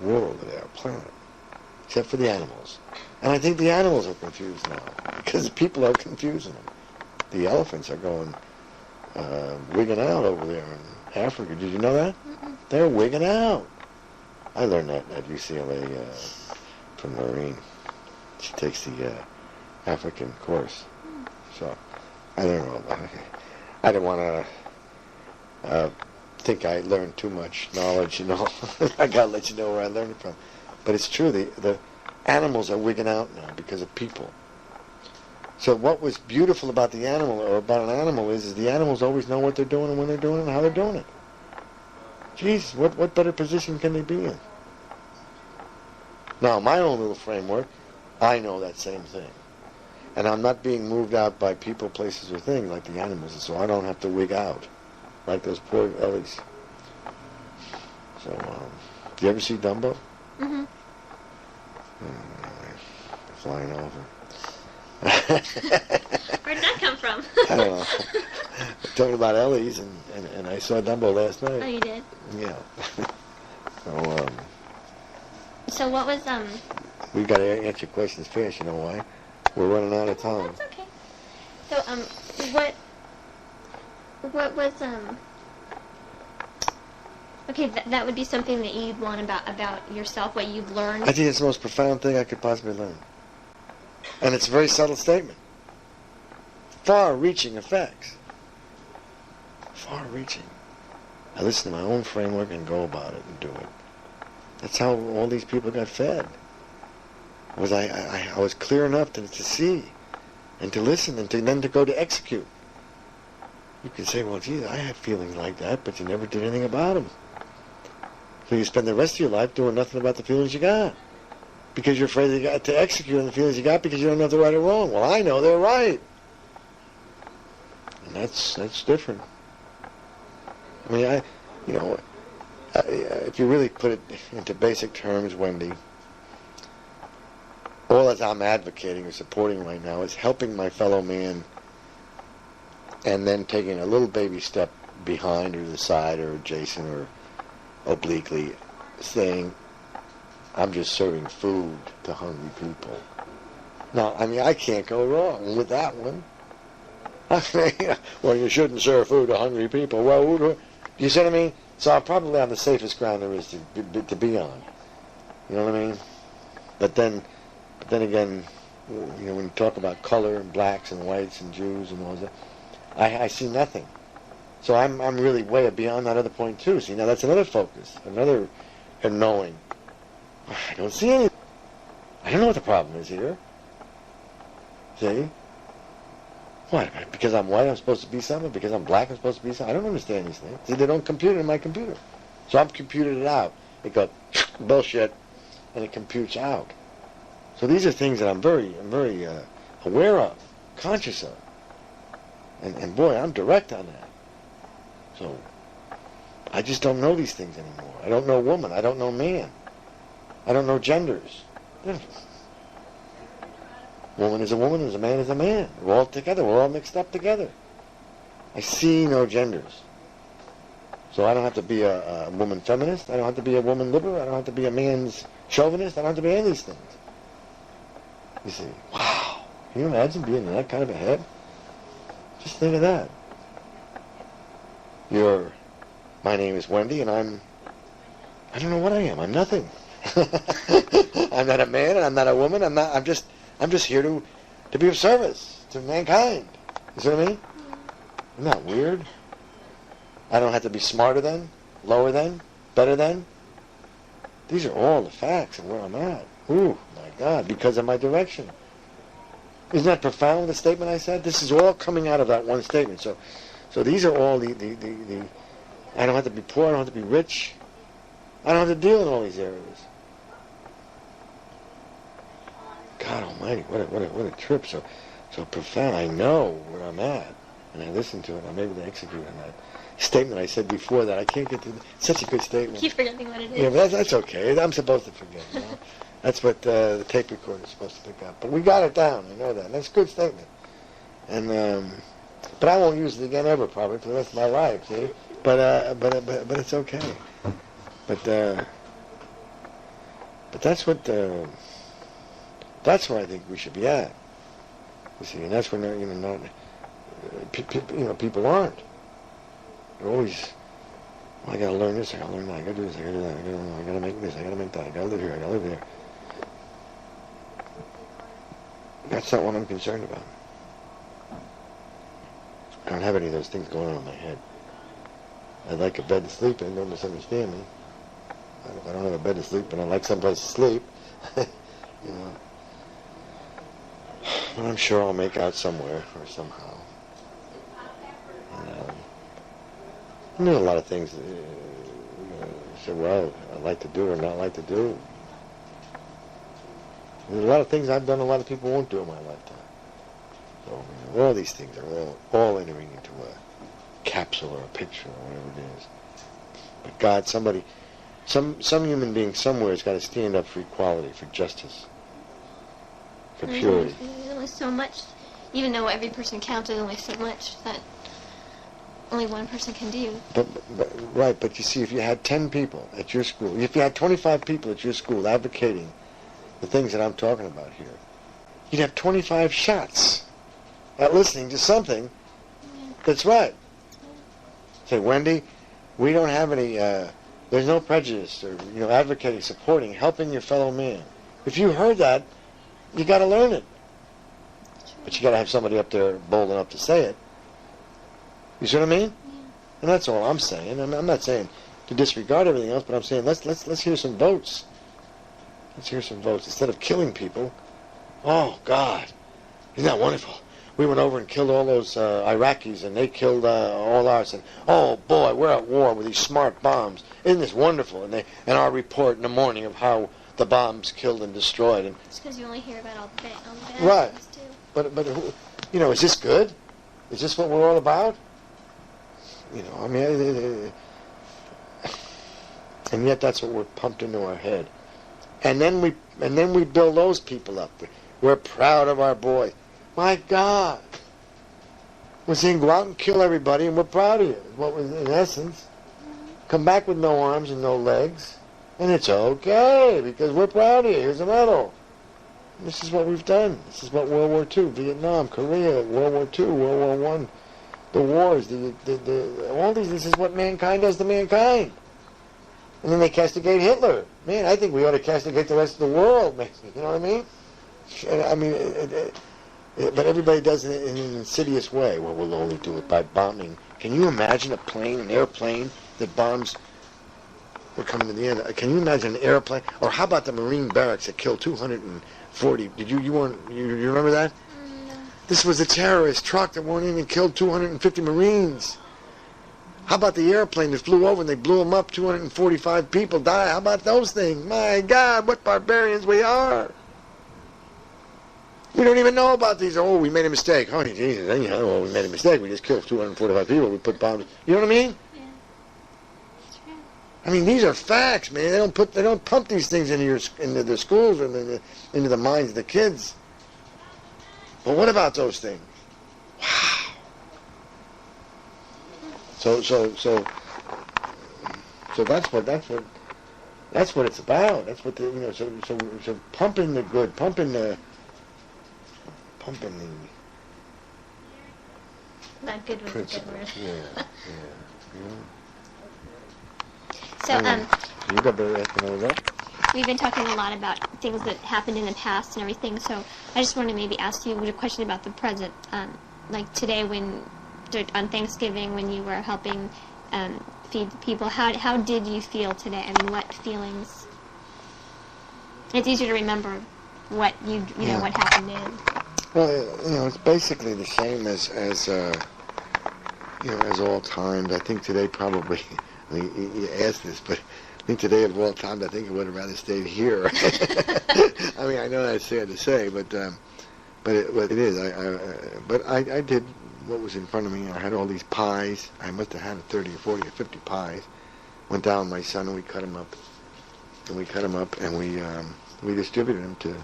world, our planet, except for the animals. And I think the animals are confused now because the people are confusing them. The elephants are going wigging out over there in Africa. Did you know that? Mm-mm. They're wigging out. I learned that at UCLA from Maureen. She takes the African course. So I don't know about it. I didn't want to think I learned too much knowledge, I got to let you know where I learned it from. But it's true. The animals are wigging out now because of people. So what was beautiful about the animal, or about an animal, is the animals always know what they're doing and when they're doing it and how they're doing it. Jeez, what better position can they be in? Now, my own little framework, I know that same thing. And I'm not being moved out by people, places, or things like the animals, so I don't have to wig out like those poor Ellies. So, do you ever see Dumbo? Mm-hmm. Flying over. Where did that come from? I don't know. Talking about Ellie's, and I saw Dumbo last night. Oh, you did? Yeah. So what was, We've got to answer questions fast, you know why? We're running out of time. That's okay. So, what was, okay, that would be something that you'd want about yourself, what you've learned. I think it's the most profound thing I could possibly learn. And it's a very subtle statement. Far-reaching effects. Far-reaching. I listen to my own framework and go about it and do it. That's how all these people got fed. I was clear enough to see and to listen and then to go to execute. You can say, well, geez, I have feelings like that, but you never did anything about them. So you spend the rest of your life doing nothing about the feelings you got because you're afraid to execute on the feelings you got because you don't know if they're right or wrong. Well, I know they're right. And that's different. I mean, if you really put it into basic terms, Wendy, all that I'm advocating or supporting right now is helping my fellow man and then taking a little baby step behind or to the side or adjacent or obliquely saying, I'm just serving food to hungry people. Now, I mean, I can't go wrong with that one. Well, you shouldn't serve food to hungry people. Well, you see what I mean? So I'm probably on the safest ground there is to be on. You know what I mean? But then again, when you talk about color and blacks and whites and Jews and all that, I see nothing. So I'm really way beyond that other point too. See, now that's another focus, another and knowing. I don't see anything. I don't know what the problem is here. See? What? Because I'm white, I'm supposed to be something? Because I'm black, I'm supposed to be something? I don't understand these things. See, they don't compute in my computer. So I'm computed it out. It goes, bullshit, and it computes out. So these are things that I'm very aware of, conscious of. And boy, I'm direct on that. So I just don't know these things anymore. I don't know woman. I don't know man. I don't know genders. Woman is a woman, as a man is a man. We're all together. We're all mixed up together. I see no genders. So I don't have to be a woman feminist. I don't have to be a woman liberal. I don't have to be a man's chauvinist. I don't have to be any of these things. You see, wow. Can you imagine being in that kind of a head? Just think of that. My name is Wendy, and I don't know what I am. I'm nothing. I'm not a man, and I'm not a woman. I'm just here to be of service to mankind. You see what I mean? Isn't that weird? I don't have to be smarter than, lower than, better than. These are all the facts of where I'm at. Ooh, my God, because of my direction. Isn't that profound, the statement I said? This is all coming out of that one statement. So these are all the I don't have to be poor, I don't have to be rich. I don't have to deal in all these areas. God almighty, what a trip. So profound. I know where I'm at. And I listen to it, I'm able to execute on that statement I said before that I can't get to. Such a good statement. Keep forgetting what it is. Yeah, but that's okay. I'm supposed to forget. You know? That's what the tape recorder is supposed to pick up. But we got it down. I know that. And that's a good statement. And but I won't use it again ever, probably for the rest of my life. See, but it's okay. But that's what that's where I think we should be at. You see, and that's when people aren't. They're always, well, I gotta learn this, I gotta learn that, I gotta do this, I gotta do that, I gotta make this, I gotta make that, I gotta live here, I gotta live there. That's not what I'm concerned about. I don't have any of those things going on in my head. I'd like a bed to sleep in, don't misunderstand me. If I don't have a bed to sleep in, I'd like someplace to sleep. You know. But I'm sure I'll make out somewhere or somehow. And there's a lot of things say, well, I'd like to do or not like to do. There's a lot of things I've done a lot of people won't do in my lifetime. So all these things are all entering into a capsule or a picture or whatever it is. But God, somebody, some human being somewhere has got to stand up for equality, for justice, for purity. There's only so much, even though every person counts, there's only so much that only one person can do. But you see, if you had 10 people at your school, if you had 25 people at your school advocating the things that I'm talking about here, you'd have 25 shots at listening to something that's right. Say, Wendy, we don't have any, there's no prejudice or, advocating, supporting, helping your fellow man. If you heard that, you got to learn it. But you got to have somebody up there bold enough to say it. You see what I mean? Yeah. And that's all I'm saying. I'm not saying to disregard everything else, but I'm saying let's hear some votes. Let's hear some votes instead of killing people. Oh God, isn't that wonderful? We went over and killed all those Iraqis, and they killed all ours. And oh boy, we're at war with these smart bombs. Isn't this wonderful? And our report in the morning of how the bombs killed and destroyed. And it's because you only hear about all the bad right. things too. But is this good? Is this what we're all about? And yet that's what we're pumped into our head. And then we build those people up. We're proud of our boy. My God. We're saying go out and kill everybody, and we're proud of you. What was in essence. Come back with no arms and no legs, and it's okay because we're proud of you. Here's a medal. And this is what we've done. This is what World War II, Vietnam, Korea, World War II, World War I. The wars, all these, this is what mankind does to mankind. And then they castigate Hitler. Man, I think we ought to castigate the rest of the world, man. You know what I mean? But everybody does it in an insidious way. Well, we'll only do it by bombing. Can you imagine an airplane that bombs we're coming to the end. Can you imagine an airplane? Or how about the Marine barracks that killed 240? You remember that? No. This was a terrorist truck that went in and killed 250 Marines. How about the airplane that flew over and they blew them up? 245 people died. How about those things? My God, what barbarians we are. We don't even know about these. Oh, we made a mistake. Oh, Jesus, we made a mistake. We just killed 245 people. We put bombs. You know what I mean? Yeah. It's true. I mean, these are facts, man. They don't pump these things into the schools or into the minds of the kids. But what about those things? Wow. So that's what it's about. That's what so pumping the good, pumping the Not good was a good word. Yeah. So you got better ask another one? we've been talking a lot about things that happened in the past and everything. So I just want to maybe ask you a question about the present. Like today, on Thanksgiving, when you were helping feed the people, how did you feel today? I mean, what feelings? It's easier to remember what you know what happened then. Well, it's basically the same as all times. I think today probably. I mean, you asked this, but I think today of all times, I think I would have rather stayed here. I mean, I know that's sad to say, but it is. I did what was in front of me. I had all these pies. I must have had 30 or 40 or 50 pies. Went down with my son and we cut them up. And we distributed them to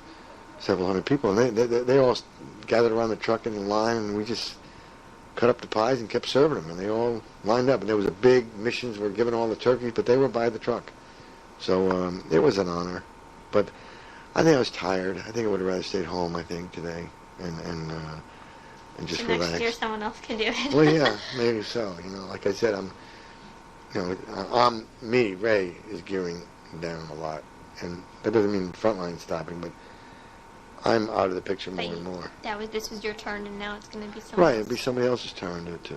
several hundred people. And they all gathered around the truck in line, and we just cut up the pies and kept serving them. And they all lined up. And there was a big missions were giving all the turkeys, but they were by the truck. So it was an honor. But I think I was tired. I think I would have rather stayed home, I think, today. And just So relax. next year someone else can do it. Well, yeah, maybe so. Like I said, Ray is gearing down a lot, and that doesn't mean frontline stopping, but I'm out of the picture more and more. This was your turn, and now it's going to be someone Right, else. it'd be somebody else's turn to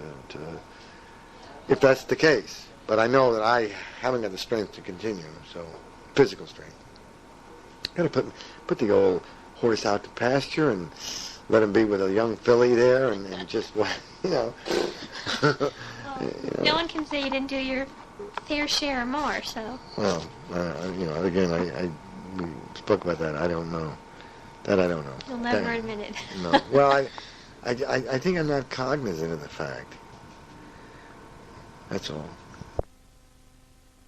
if that's the case. But I know that I haven't got the strength to continue, so physical strength. Got to put the old horse out to pasture and let him be with a young filly there, and just No one can say you didn't do your fair share or more, so. Well, again, we spoke about that. I don't know. That I don't know. You'll never admit it. No. Well, I think I'm not cognizant of the fact. That's all.